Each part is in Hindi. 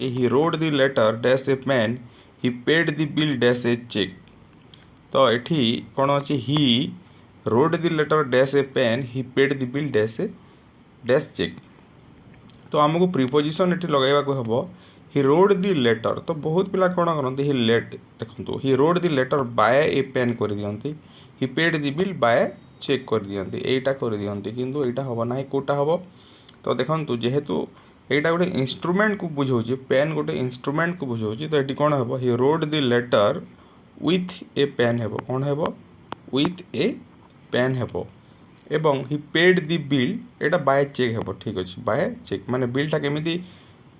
he wrote the letter dash a pen, he paid the bill dash a check। तो एठी कौन अच्छी he wrote the letter dash a pen, he paid the bill dash a dash check। तो आमको प्रिपोजिशन एठी लगाइबा को हबो he wrote the letter। तो बहुत पिला कौन करते he let देखो he wrote the letter by a pen कर दियंती, he paid the bill by check कर दियंती, एटा कर दियंती किंतु एटा हबो नाही कोटा हबो। तो देखंतु जेहेतु एटा गोटे इंस्ट्रूमेंट को बुझाऊँ, पेन गोटे इंस्ट्रूमेंट को बुझाऊँ, तो ये कौन हम he wrote the letter with a pen हेबो, कौन हेबो विथ ए पेन हेबो, एवं ही पेड द बिल एटा बाय चेक हेबो। ठीक अच्छे बाय चेक माने बिलटा केमिति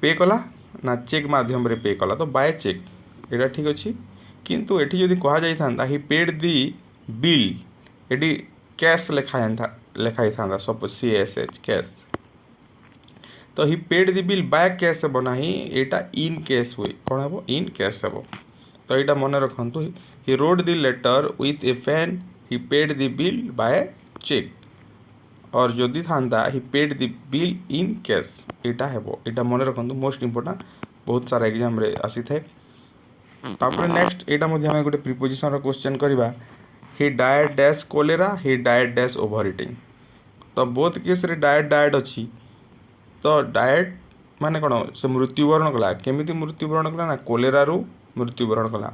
पे कला ना चेक माध्यम रे पे कला, तो बाय चेक एटा ठीक अच्छे। किंतु एठी जदि कहा जाई थांता ही पेड द बिल एटी कैश लेखाई था सपोज CSH कैश, तो he paid the bill by cash हे ना ही एटा इन कैश हुए, कौन हे इन कैश हे। तो यहाँ मन रखु he wrote the letter with a pen, he paid the bill by cheque, और जदि था he paid the bill in cash एटा हे, एटा मन रखु मोस्ट इंपोर्टेंट, बहुत सारा एग्जाम रे आसी थाए। तापर नेक्स्ट एटा मध्ये हम गोटे प्रिपोजिशन रो क्वेश्चन करबा ही डायड डैश कोलेरा, ही डायड डैश ओवर ईटिंग। तो बोथ केस रे डायड अच्छी, तो डायट माने कौन से मृत्युवरण कला, केमिति मृत्युवरण कला ना कोलेरा रु मृत्युवरण कला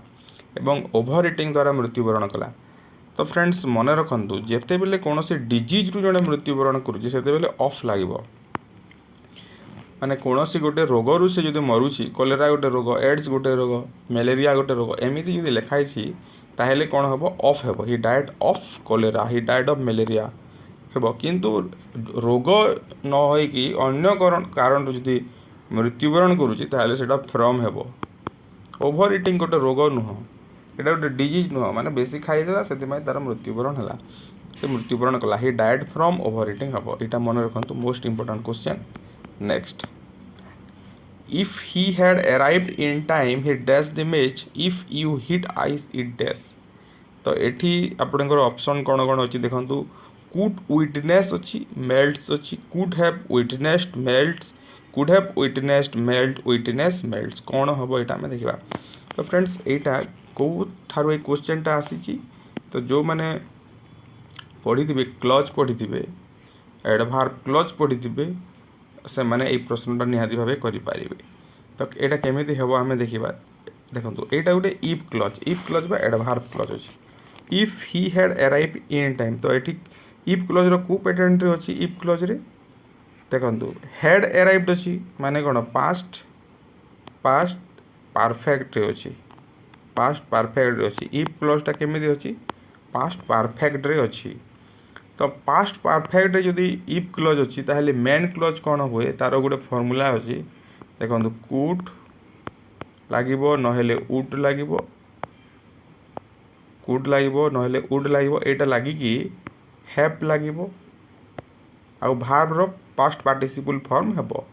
एवं ओभर इटिंग द्वारा मृत्युवरण कला। तो फ्रेंड्स मन रखु जिते बेले कौन से डिजीज रु जड़े मृत्युवरण करुचे से ऑफ लगे, माने कौन सी गोटे रोग रु से जो मरुची, कोलेरा गोटे रोग, एड्स गोटे रोग, मलेरिया गोटे रोग, एमती जो लिखाई ताहेले कौन हम ऑफ हेबो he died of cholera, he died of malaria हेबो। किंतु रोग न होई कि अन्य कारण जदि मृत्युवरण करुची ताहले सेटा फ्रॉम हेबो। ओभर इटिंग गोटे रोग नुह, एटा गोटे डिजीज नुह, माने बेसी खाईदेला से तार मृत्युवरण है, से मृत्युवरण कला ही डायट फ्रॉम ओभर इटिंग हम। यहाँ मन रखु most important question. Next if he had arrived in time he dash the match, if you hit ice it dash. तो एठी आपनकर ऑप्शन कौन कौन अच्छी देखंतु could witness अच्छी, melts अच्छी, could have witnessed melts, could have witnessed melt, witness melts, कौन हम यहाँ आम देखा। तो फ्रेंड्स यहाँ कौ ठार ये क्वेश्चनटा आसी, तो जो मैंने पढ़ी थे क्लज पढ़ी थे एडभार्ब क्लज पढ़ी थे से मैंने ये प्रश्नटा निहाती भाव करें। तो यहाँ केमी हम आम देखा, देखो यहाँ गोटे इफ क्लज बा एडभार्ब क्लज अच्छी। If he had arrive in time, तो ये इफ क्लज रो को पैटर्न रे अच्छी, इफ क्लज रे देखंतु हैड अराइव्ड अच्छी माने कोन पास्ट परफेक्ट रे अच्छी, पास्ट परफेक्ट रे अच्छी। इफ क्लज टा केमिति अच्छी पास्ट परफेक्ट रे अच्छी। तो पास्ट परफेक्ट रे जदि इफ क्लज अच्छी ताहले मेन क्लज कोन हुए तार गोटे फॉर्मूला अच्छी, देखंतु कुड लागिबो नहेले वुड लागिबो, कुड लागिबो नहेले वुड लागिबो, एटा लागि कि हैव लागिबो आउ भार्ब रो पास्ट पार्टिसिपल फॉर्म हेबो।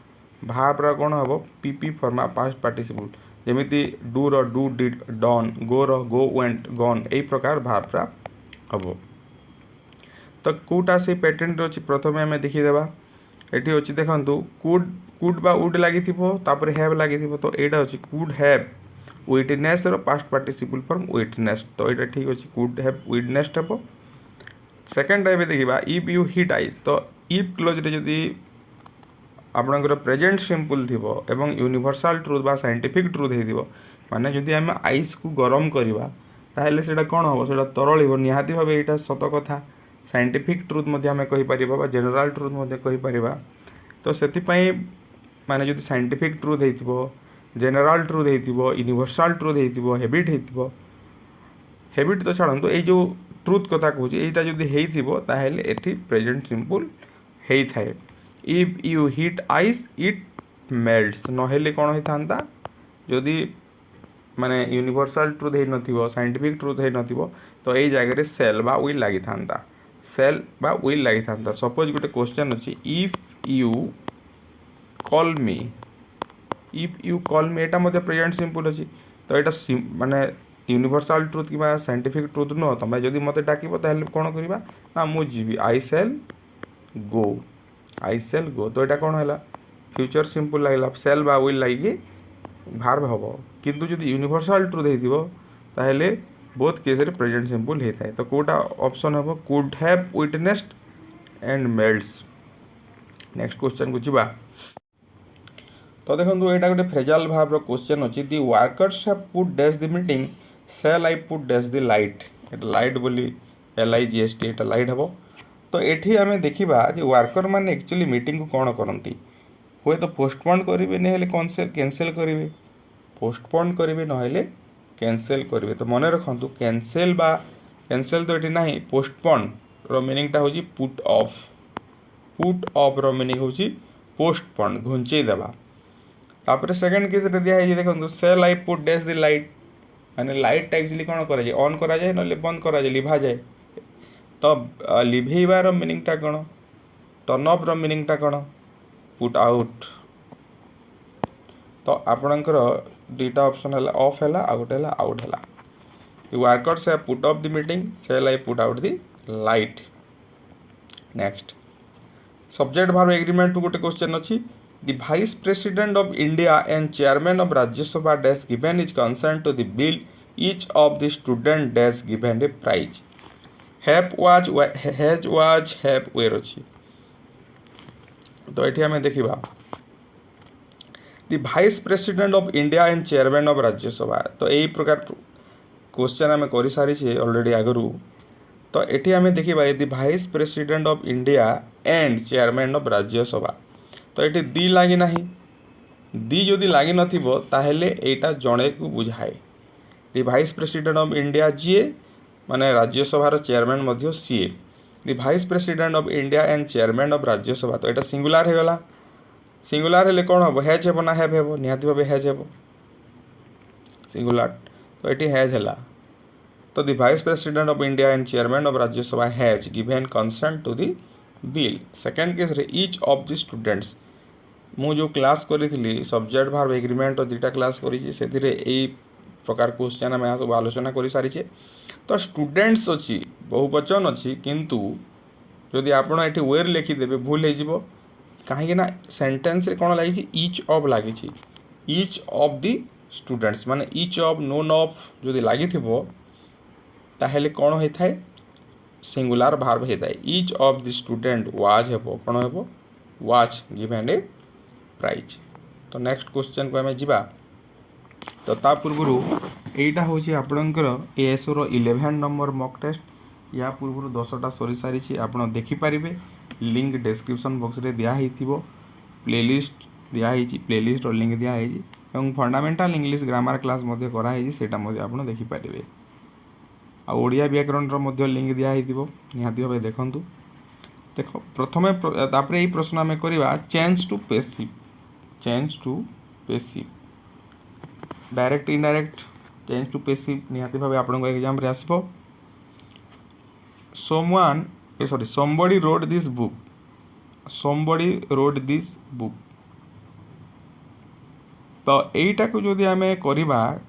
भार्ब रो कोन हेबो पीपी फॉर्म पास्ट पार्टिसिपल, जेमिति डू रो डू डिड डन, गो रो गो वेंट गॉन, एई प्रकार भार्ब रा हेबो। तो कोटा से पैटर्न रो अछि प्रथमे हमें देखि देबा। एठी अछि देखंतु कुड बा वुड लागिथिबो तापर हैव लागिथिबो, तो एटा अछि कुड हैव विटनेस रो पास्ट पार्टिसिपल फॉर्म विटनेस, तो एटा ठीक अछि कुड हैव विटनेस्ड हेबो। सेकेंड टाइप देखा इफ यू हिट आइस, तो इफ क्लोज रे जदि आपनकर प्रेजेंट सिंपल थिबो एवं यूनिवर्सल ट्रुथ बा साइंटिफिक ट्रुथ हेदिबो, माने जदि हम आइस को गरम करबा ताहेले सेटा कोन होबो सेटा तरल हेबो निहाती भाबे, एटा सत कथा। साइंटिफिक ट्रुथ मध्ये हम कहि परिबा बा जनरल ट्रुथ मध्ये कहि परिबा। तो सेति पई माने जदि साइंटिफिक ट्रुथ हेतिबो, जनरल ट्रुथ हेतिबो, यूनिवर्सल ट्रुथ हेतिबो, हैबिट हेतिबो, हैबिट तो छाड़ंतु ए जो ट्रुथ कथा कहूँ यहाँ जब हो ताहले एठी प्रेजेंट सिंपल हेई थाए। If you hit ice it melts नहेले कौन होता जदि माने यूनिवर्सल ट्रुथ है नथिबो, साइंटिफिक ट्रुथ है नथिबो, तो यही जगह सेल बा विल लगी था, सेल बा विल लगी था। सपोज गोटे क्वेश्चन अच्छी if you call me, if you call me Etah Madhya present simple अच्छी, तो यहाँ माने यूनिवर्सल ट्रुथ कि साइंटिफिक ट्रुथ नुह, तुम जदि मत डाक कौन करवा ना मुझे आई सेल गो, आई सेल गो, तो यहाँ कौन है फ्यूचर सिंपल लगे सेल बा विल लगे भार्ब हम किंतु जदि यूनिवर्सल ट्रुथ होइथिबो ताहेले बोथ केस रे प्रेजेंट सिंपल होता है। तो कोटा ऑप्शन हम could have witnessed and melts. Next question को जीवा। तो देखो यहाँ गोटे फ्रेजाल भाव क्वेश्चन अच्छी the workers have put dash the meeting cell I put dash the light. Light बोली LIGHT एटा लाइट हम। तो ये आम देखा वर्कर मैंने एक्चुअली मीटिंग को कौन करती हुए तो पोस्टपोन करेंगे नहीं कैंसल करेंगे पोस्टपोन करेंगे ना कैंसल करेंगे। तो मन रखु कैंसल बा कैंसल तो ये ना पोस्टपोन रो मीनिंगटा हूँ पुट ऑफ रो मीनिंग हूँ पोस्टपोन घुंचई देवा। तापर सेकेंड केस दिखाई देखो shall I put dash the light माने लाइट एक्चुअली कौन कराए ऑन कराए ना बंद कराए लिभा जाए। तो लिभेबार मीनिंगटा कौन टर्न ऑफ रो मीनिंगटा कौन पुट आउट। तो आपणकर दुईटा ऑप्शन है ऑफ है आ गोटे आउट है। Workers have put off the meeting cell I put out the light. Next subject भार एग्रीमेंट गोटे क्वेश्चन अच्छी the vice president of India and chairman of Rajya Sabha dash given is concern to the bill each of the student dash given a prize have was has was have were अच्छी। तो ये आम देखा the vice president of India and chairman of Rajya Sabha. तो यही प्रकार क्वेश्चन आम कर सारी ऑलरेडी आगु। तो ये आम देखा यदि vice president of India and chairman of Rajya Sabha तो ये दी लगी ना दी जदि लगी नाले यहाँ जड़े को बुझाए the Vice president of India जीए माने राज्यसभार चेयरमैन सीए the Vice president of India and chairman of Rajya Sabha. तो यहाँ सिंगुलर हो गला सिंगुलर हेले कौन हम हैज हे ना हैव हे निहाती भाव हैज हे सिंगुलर। तो ये हैज है। तो the Vice president of India and chairman of Rajya Sabha has given consent to the bill. Second case रे ईच ऑफ द स्टूडेंट्स मु जो क्लास करी सब्जेक्ट भार्ब एग्रीमेंट और दुईटा क्लास करी प्रकार क्वेश्चन आम सब आलोचना कर सारी। तो स्टूडेंट्स अच्छी बहुवचन अच्छी किंतु जदि आप वेर लिखिदेवे भूल हो कहीं सेंटेंस रे कौन लगी ईच ऑफ लगी ईच ऑफ द स्टूडेंट्स माने ईच ऑफ नोन ऑफ जदि लगी ताहेले कौन होता है सिंगुलर भार्ब होता है। Each of the student was हेबो कौन हेबो वाज गिवन ए प्राइज। तो नेक्स्ट क्वेश्चन को आम जा। तो ता पूर्व यहीटा हूँ आपणकर ASO रो 11 नंबर मॉक टेस्ट या पूर्व 10टा सरी सारी आप देखिपारे लिंक डिस्क्रिप्शन बॉक्स रे दिया प्लेलिस्ट दिखाई प्लेलिस्ट और लिंक दिखाई और फंडामेंटाल इंग्लिश ग्रामर क्लास कराई से आप देखिपारे आ ओडिया व्याकरण लिंक दिखाई निहाती भाव देखूँ। देख प्रथम तापर यही प्रश्न आम करवा change to passive direct indirect change to passive निहाती भाव आपको एग्जाम रे आसबो। somebody wrote this book तो यहीटा को जदि आम करवा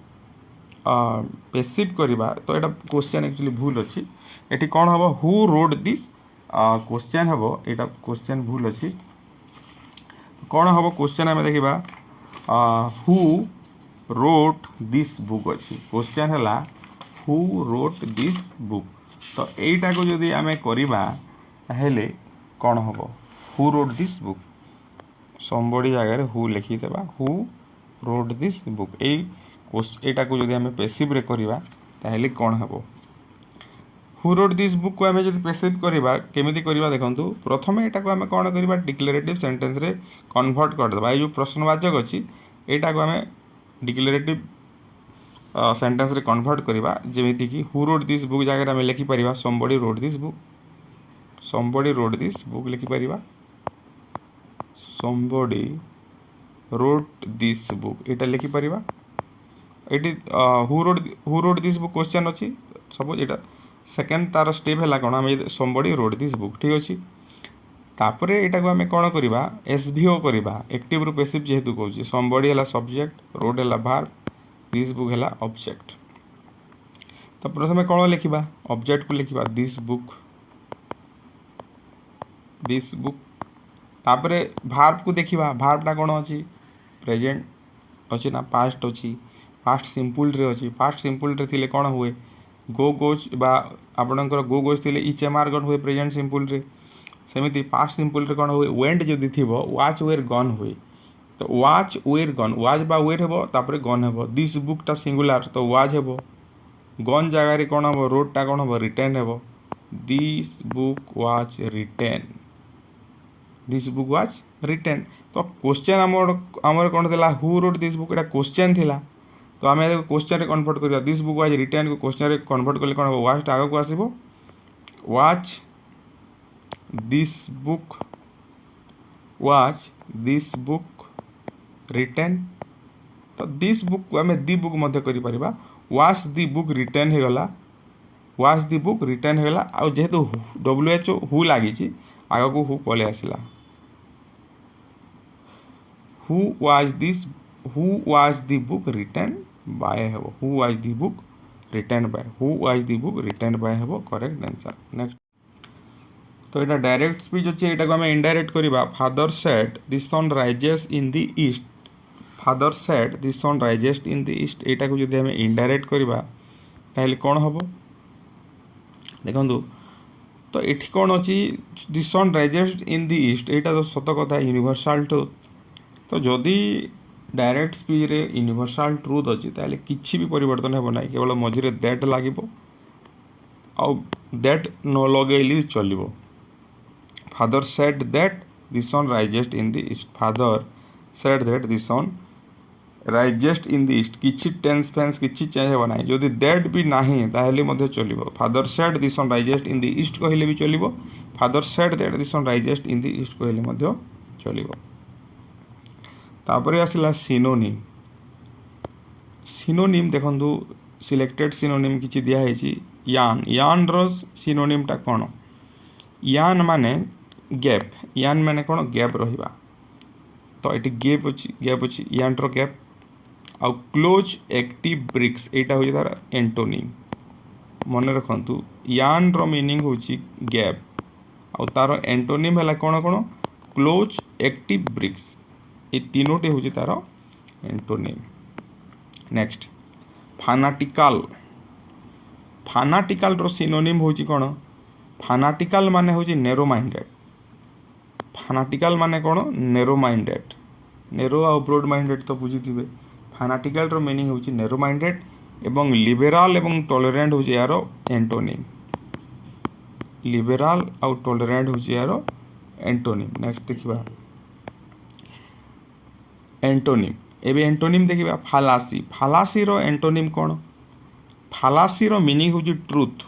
पेसिव करवा तो यहाँ क्वेश्चन एक्चुअली भूल अच्छी ये कौन हम हु रोड दिस क्वेश्चन हम यहाँ क्वेश्चन भूल अच्छी कौन हम क्वेश्चन आम देखा हु रोट दिस बुक अच्छी क्वेश्चन है हु रोट दिस बुक। तो यहीटा को जदि आम करवा ताहेले कौन हम who wrote this book somebody जगह हु लिखिदेवा हु रोट दिस बुक यहीटा को जदि आम पेसिव रे करवा ताहेले कौन हम हु रोट दिस बुक को आम जब पेसिव करवा केमिति करवा देखंतु प्रथम यहाँ को आम कौन करवा डिक्लेरेटिव सेंटेंस रे कन्वर्ट करदेवा। ये जो प्रश्नवाचक अच्छी यहाँ को आम डिक्लेरेटिव सेंटेंस रे कन्वर्ट करवा जेमिति कि हु रोट दिस बुक जगह आम लिखिपर somebody wrote this book लिखिपर somebody wrote this book यहाँ लिखिपर ये who wrote this book question अच्छी सपोज यहाँ सेकेंड तार स्टेप है कौन आम somebody wrote this book ठीक अच्छे। तापर यहाँ को आम कौन करवा SVO करवा एक्टिव रू पेसिव जेहेतु कौन somebody है सब्जेक्ट रोड है भार्ब दिस बुक है ऑब्जेक्ट। तो प्रथम कौन लिखा ऑब्जेक्ट को लिखा दिस बुक तापर भार्ब को देखा भार्बटा कौन अच्छी प्रेजेंट अच्छी ना पास्ट अच्छी पास्ट सिंपल रे अच्छी पास्ट सिंपल रे थिले कौन हुए गो गोज बा आपणकर गो गोज थिले इच एम आर गन हुए प्रेजेंट सिंपल रे सेमिति पास्ट सिंपल रे कौन हुए वेंट जदि थिबो वाच वेयर गन हुए तो वाच वेयर गन वाच बा वेयर हेबो तापरे गन हेबो दिस बुक टा सिंगुलर तो वाच हेबो गन जगह रे कौन हेबो रोड टा कौन हेबो रिटर्न हेबो this book was written this book was written तो क्वेश्चन आमर कौन थिला हु रोड दिस बुक एटा क्वेश्चन थिला तो आम क्वेश्चन रे कन्वर्ट करिया दिस बुक वाज रिटर्न को क्वेश्चन रे कन्वर्ट कले कौन हेबो वाज टा आगे को आसीबो was this book was this book written तो दिस बुक आम दि बुक मध्य करि परिबा वाच दि बुक रिटर्न हे गला वाच दि बुक रिटर्न हे गला आ जेहेतु WHO हु लागी आग को हु पले आसला who was the book written by हेबो who was the book written by who was the book written by हेबो करेक्ट आंसर नेक्स्ट तो एटा डायरेक्ट स्पीच अछि एटा को हम इनडायरेक्ट करिबा father said the sun rises in the east father said the sun rises in the east एटा को जदि हम इनडायरेक्ट करिबा ताहले कोन हबो देखंतु तो एठी कोन अछि the sun rises in the east एटा तो सत कथा यूनिवर्सल ट्रुथ तो जदि डायरेक्ट स्पीच रे यूनिवर्सल ट्रुथ अछि ताहले किछि भी परिवर्तन हेबो नै केवल मझिरे दैट लागिबो आ दैट न लगेली चलिबो father said that the sun rises in the east father said that the sun rises in the east किछि टेंस फेंस किछि चेंज हेबो नै जदि दैट भी नाही ताहले मध्ये चलिबो father said the sun rises in the east कहिले भी चलिबो father said that the sun rises in the east कहिले मध्ये चलिबो तापरे आसिला सिनोनिम सिनोनिम देखंतु सिलेक्टेड सिनोनिम किछि दिया हेछि यान यान रो सिनोनिम टा कोन यान माने गैप यान माने कोन गैप रहिबा तो एटी गैप अछि यान रो गैप आ क्लोज एक्टिव ब्रिक्स एटा हो तार एंटोनिम मन रखंतु यान रो मीनिंग होछि गैप आ तार एंटोनिम हला कोन कोन क्लोज एक्टिव ब्रिक्स ए तीनोटे होछि तार एंटोनिम नेक्स्ट फानाटिकल फानाटिकल रो सिनोनिम होछि कोन फानाटिकल माने होछि नेरो माइंडेड फानाटिकल माने कोन नेरो माइंडेड नेरो आ ब्रॉड माइंडेड तो बुझिथिबे फानाटिकल रो मीनिंग होछि नेरो माइंडेड एवं लिबराल एवं टॉलरेंट होछि यारो एंटोनिम लिबराल आ टॉलरेंट होछि यारो एंटोनिम नेक्स्ट देखिबा एंटोनिम एबे एंटोनिम देखिबा फालासी फालासी रो एंटोनिम कोन फालासी रो मीनिंग होछि ट्रुथ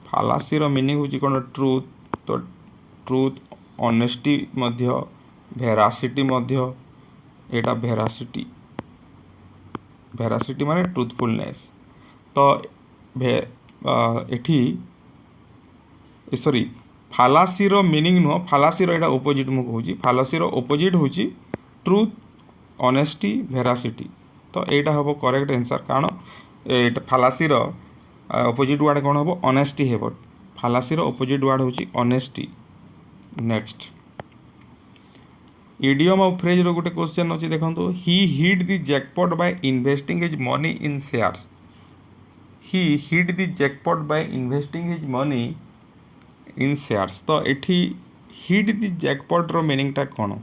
फालासी रो मीनिंग होछि कोन ट्रुथ तो ट्रुथ ऑनेस्टी मध्य वेरासिटी मध्य एटा वेरासिटी वेरासिटी माने ट्रुथफुलनेस तो एठी सॉरी फालासी रो मीनिंग नो फालासी रो एटा ऑपोजिट मु कहूची फालासी रो ऑपोजिट होची ट्रुथ ऑनेस्टी वेरासिटी तो एटा हबो करेक्ट आंसर कारण एटा फालासी रो ऑपोजिट वर्ड कोन हबो ऑनेस्टी हेबो फालासी रो ऑपोजिट वर्ड होची honesty next idiom of phrase रो गुटे क्वेश्चन अछि देखंतु he hit the jackpot by investing his money in shares he hit the jackpot by investing his money in shares तो एठी हिट द जैकपॉट रो मीनिंग ता कोन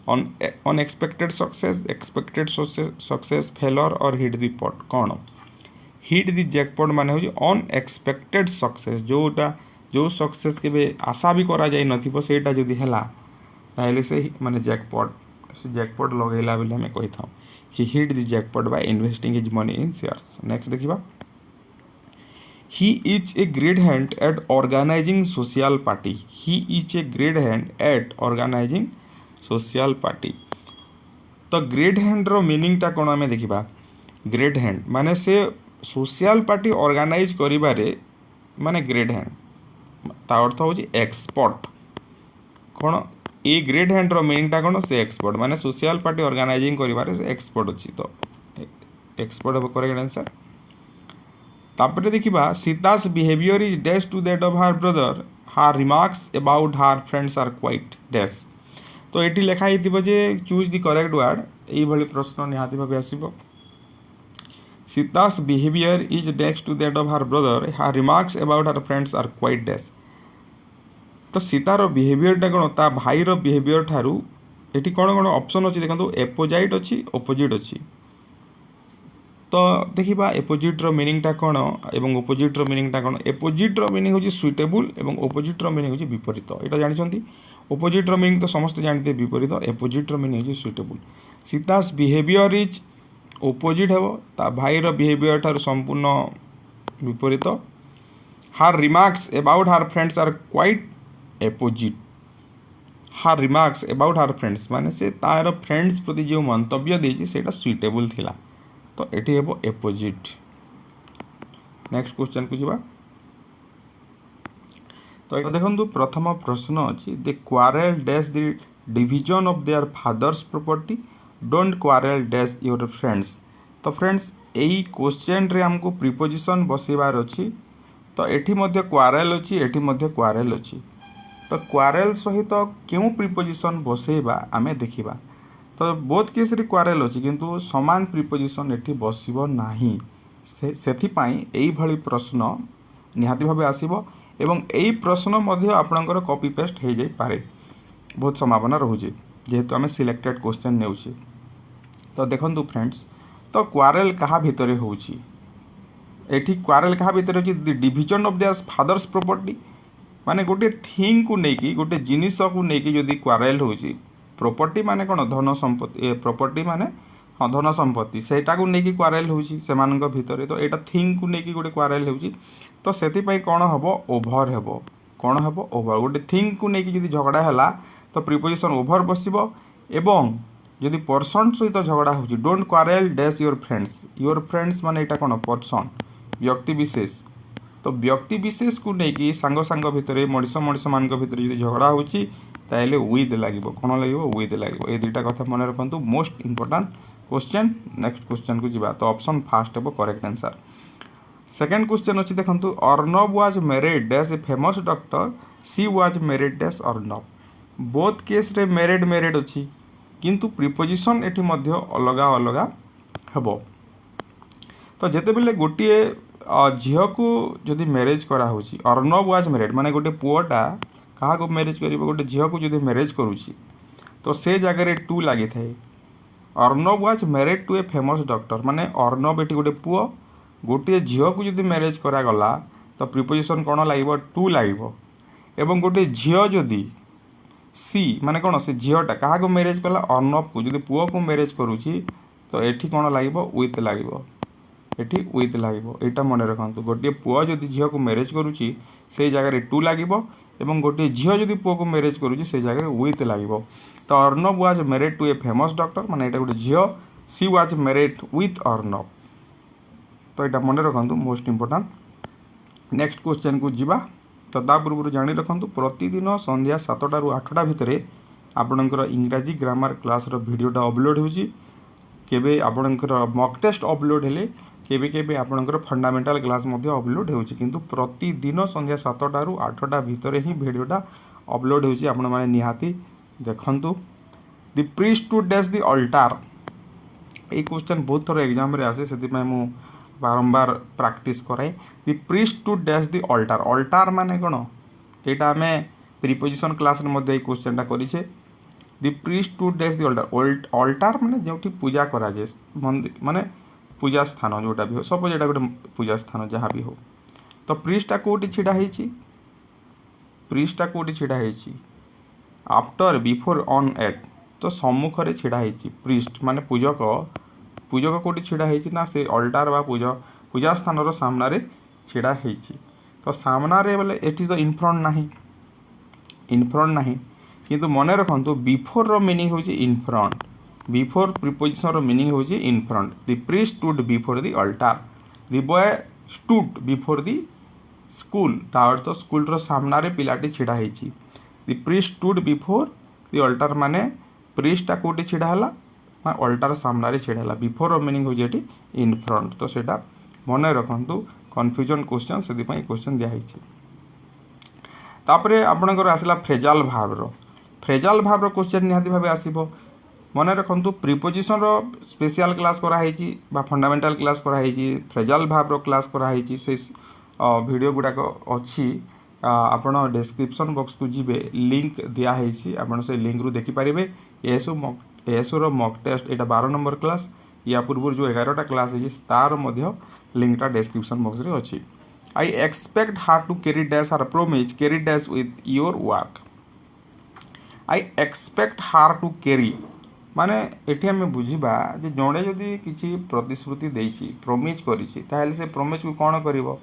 अनएक्सपेक्टेड सक्सेस फेलर और हिट द पॉट कोन हिट द जैकपॉट माने होजी अनएक्सपेक्टेड सक्सेस जोटा जो सक्सेस केबे आशा भी करा जाय नथिबो सेटा जदी हला ताहले से माने जैकपॉट लगेला बेले हमें कहिथां he hit the jackpot by investing his money in shares next देखिबा he is a great hand at organising social party he is a great hand at organising social party तो ग्रेट हैंड रो मीनिंग ता कोन हमें देखिबा ग्रेट हैंड माने से सोशल पार्टी ऑर्गेनाइज करिबारे माने ग्रेट हैंड ता अर्थ होची एक्सपर्ट कोन ए ग्रेट हैंड रो मीनिंग ता कोन से एक्सपर्ट माने सोशल पार्टी ऑर्गेनाइजिंग करिबारे से एक्सपर्ट अछि तो एक्सपर्ट हो करेक्ट आंसर तापरे देखिबा सीता's behavior is dash to that of her brother her remarks about her friends are quite dash तो एटी लिखा हितिबो जे चूज द करेक्ट वर्ड यही प्रश्न निहाती भाव आसीबो। सीता's behavior is next to that of her brother. Her remarks about her friends are quite dash. तो सीतार बिहेवियरटा कौन ता भाईर बिहेवियर ठारू एटी कौन कौन ऑप्शन अच्छी देखो एपोजाइट अच्छी ओपोजिट अच्छी। तो देखा एपोजिट मीनिंगटा कौन एवं ओपोजिट मीनिंगटा कौन। एपोजिट मीनिंग हूँ सुइटेबल एवं ओपोजिट मीनिंग हूँ विपरीत। यहाँ जानते ओपोजिट मीनिंग तो समस्त जानते विपरीत। एपोजिट मीनिंग हूँ सुइटेबल। सीता's बिहेवियर इज ओपोजिट हेबो ता भाईर बिहेवियर ठार संपूर्ण विपरीत। हार रिमार्क्स अबाउट हार फ्रेंड्स आर क्वाइट एपोजिट। हार रिमार्क्स अबाउट हार फ्रेंड्स माने से तार फ्रेंड्स प्रति जो मंतव्य देछि सेटा सुइटेबल थिला तो एठी हेबो एपोजिट। नेक्स्ट क्वेश्चन को जिबा। तो एटा देखंतु प्रथम प्रश्न अछि they quarrel dash the division of their father's property don't quarrel dash your friends. तो फ्रेंड्स यही क्वेश्चन रे हमको प्रीपोजिशन बसेबार अच्छी। तो एठी मध्य क्वारेल अच्छी एठी मध्य क्वारेल अच्छी। तो क्वारेल सहित क्यों प्रीपोजिशन बसेबा आमे देखिबा। तो बोथ केस रे क्वारेल अच्छी किंतु समान प्रीपोजिशन एठी बसिबो नाही। सेथि पई एई भली प्रश्न निहाती भाबे आसीबो एवं एई प्रश्न मध्य आपनकर कॉपी पेस्ट हो जाई पारे। बहुत संभावना रहुजे जेहेतु आमे सिलेक्टेड क्वेश्चन नेउछि। तो देखंतु फ्रेंड्स तो क्वारेल कहा भितरे होउछि एठी क्वारेल कहा भितरे होछि the division of their father's property माने गोटे थिंग को नेकी गोटे जिनिस को नेकी जदि क्वारेल होउछि। प्रॉपर्टी माने कोन धन संपत्ति प्रॉपर्टी माने हाँ धन संपत्ति सेटा को नेकी क्वारेल होउछि सेमानक भितरे। तो एटा थिंग को नेकी गोटे क्वारेल होउछि तो सेति पई कोन हबो ओभर हेबो कोन हेबो ओभर। गोटे थिंग को नेकी जदि झगड़ा हला तो प्रीपोजिशन ओभर बसिबो एवं जदि पर्सन सहित झगड़ा होउछि don't quarrel dash your friends माने एटा कोन पर्सन व्यक्ति विशेष। तो व्यक्ति विशेष को नेकी सांग सांग भितरे मଣିଷ मଣିଷ मानक भितरे जदि झगड़ा होउछि ताइले विथ लागिबो कोन लागिबो विथ लागिबो। ए दुईटा कथा मन रखंतु most important question. Next question को जिबा। तो ऑप्शन फर्स्ट हेबो करेक्ट आंसर। सेकंड क्वेश्चन अछि देखंतु Arnav was married dash a famous doctor she was married dash Arnav. Both case रे मैरिड अछि किंतु प्रीपोजिशन एठी मध्य अलगा अलगा हेबो। तो जेते बेले गोटिए झियो को जदि मैरिज करा होछि अर्णव वाज मैरिड माने गोटे पुओटा कहा को मैरिज करिवो गोटे झियो को जदि मैरिज करूछि तो से जगह रे टू लागि थाए। Arnav was married to a famous doctor माने अर्णव एठी गोटे पुओ गोटे झियो को जदि मैरिज करा गला तो प्रीपोजिशन कोन लागिवो टू लागिवो एवं गोटे झियो जदि सी माने कोन से झियोटा कहा को मैरिज कला अर्णव को जदि पुओ को मैरिज करूछि तो एठी कोन लागिवो विथ लागिवो एठी विथ लागिवो। एटा मन रखंतु गोटे पुओ जदि झियो को मैरिज करूछि से जगह रे टू लागिवो एवं गोटे झियो जदि पुओ को मैरिज करूछि से जगह रे विथ लागिवो। तो Arnav was married to a famous doctor माने एटा गोटे झियो she was married with Arnav. तो एटा मन रखंतु मोस्ट इंपोर्टेंट। नेक्स्ट क्वेश्चन को जिबा। तो ता पूर्व जानी रखंतु प्रतिदिन संध्या 7टा रु 8टा भितरे आपणकर इंग्राजी ग्रामर क्लास रो वीडियोटा अपलोड होउची। केबे आपणकर मॉक टेस्ट अपलोड हेले केबे केबे आपणकर फंडामेंटल क्लास मध्ये अपलोड होउची किंतु प्रतिदिन संध्या 7टा रु 8टा भितरे ही वीडियोटा अपलोड होउची। आपण माने निहाती देखंतु। The priest to dash the altar a question बहुत थोर एग्जाम रे आसे सेति पय मु बारंबार प्रैक्टिस कराए। The priest to dash the altar altar माने कोन एटा हमें प्रीपोजिशन क्लास रे मध्ये ए क्वेश्चनटा करिसे। The priest to dash the altar altar माने जोठी पूजा करा जे माने पूजा स्थान जोटा भी हो सपोज एटा गोटे पूजा स्थान जहाँ भी हो। तो प्रीस्टा कोटी छिड़ा हेची प्रीस्टा कोटी छिड़ा हेची आफ्टर बिफोर ऑन एट तो सम्मुख रे छिड़ा हेची प्रीस्ट माने पूजक पूजक कोटी छिड़ा हेची ना से अल्टार बा पूजा स्थान रो सामना रे छिड़ा हेची। तो सामना रे बोले एठी तो इनफ्रंट नाही किंतु मने रखंतु बिफोर रो मीनिंग होची इनफ्रंट बिफोर प्रीपोजिशन रो मीनिंग होची in front. The priest stood before the altar the boy stood before the school ता अर्थ स्कूल रो सामना रे पिलाटी छिड़ा हेची। The priest stood before the altar माने प्रीस्टा कोटी छिड़ा हला ना अल्टार सामना रे छिड़ा हला बिफोर रो मीनिंग होची एठी इनफ्रंट। तो सेटा मने रखंतु कन्फ्यूजन क्वेश्चन सेति पई क्वेश्चन दिया हेची। तापरे आपनकर आसला फ्रेजाल भाव रो फ्रेजाल भाव रो क्वेश्चन निहाती भाबे आसीबो। मन रखु प्रिपोजिशन रो स्पेशल क्लास कराई फंडामेंटल क्लास कराई फ्रेजाल भाव रो क्लास कराई से वीडियो गुड़ाक अच्छी आपण डिस्क्रिप्शन बॉक्स को जीवे लिंक दिखाई आपड़ से लिंक रू देखिपारे एएसओ रो मॉक टेस्ट यहाँ 12 नंबर क्लास या पूर्व जो 11टा क्लास है तार लिंकटा डिस्क्रिप्शन बॉक्स रे अच्छी आई expect her to carry dash हार promise carry dash with your work I expect her to carry माने एठी हमें बुझिबा जे जणे जदि किछि प्रतिश्रुति देइछि प्रोमिज करिछि ताहेले से प्रोमिज को कोन करिवो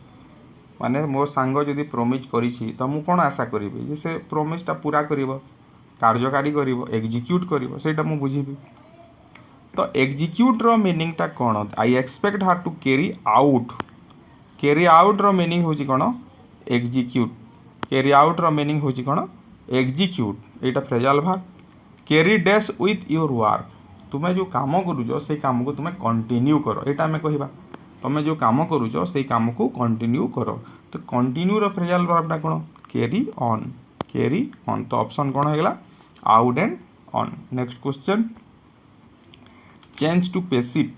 माने मोर सांग जदि प्रोमिज करिछि त मु कोन आशा करिवि जे से प्रोमिजटा पूरा करिवो कार्यकारी करिवो एग्जीक्यूट करिवो सेटा मु बुझिबि तो एग्जीक्यूट रो मीनिंग ता कोन I expect her to carry out रो मीनिंग होछि कोन एग्जीक्यूट कैरी आउट रो मीनिंग होछि कोन एग्जीक्यूट एटा फ्रेजाल भाग carry dash with your work तुम्हें जो काम करूछ से काम को तुम्हें कंटिन्यू करो यहाँ आम कह तुम्हें जो काम करूछ से काम को कंटिन्यू करो तो कंटिन्यू रो फ्रेजाल वर्बटा कौन कैरी ऑन तो ऑप्शन कौन होगा out and on. Next question change to passive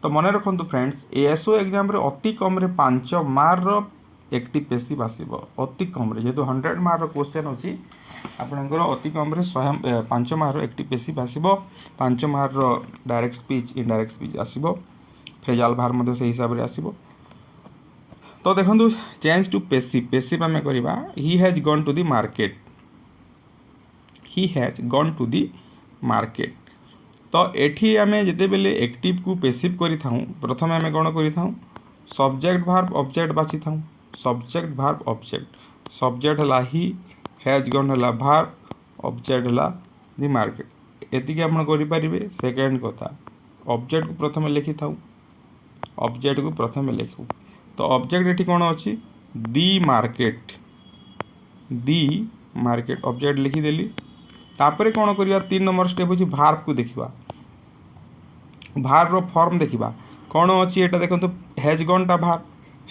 तो मन रखु फ्रेंड्स एएसओ एग्जाम रे अति कम रे 5 मार्क एक्टिव पैसिव आसीबो अति कम रे जेहेतु 100 मार्क क्वेश्चन अछि आपणकर अति कम 5 मार्क एक्टिव पैसिव आसीबो 5 mark direct speech indirect speech आसीबो फ्रेजाल भार से हिसाब से आसीबो। तो देखो चेंज टू पैसिव आम करवा he has gone to the market तो एठी आम जिते बेले एक्टिव को पैसिव करि थाउ प्रथम आम कौन करि थाउ सब्जेक्ट भार्ब ऑब्जेक्ट बाछि थाउ सब्जेक्ट भार्ब ऑब्जेक्ट सब्जेक्ट हला ही हैज गॉन हला भार्ब ऑब्जेक्ट हला दी मार्केट एतिके आपण करि परिबे। सेकंड कथा ऑब्जेक्ट को प्रथम लिखि थाउ ऑब्जेक्ट को प्रथम लिखू तो ऑब्जेक्ट एठी कौन अच्छी दी मार्केट ऑब्जेक्ट लिखिदेली तापर कौन करवा 3 नंबर स्टेप होची भार्ब को देखिबा भार्ब रो फॉर्म देखिबा कौन अच्छी एटा देखो हैज गॉन टा भार्ब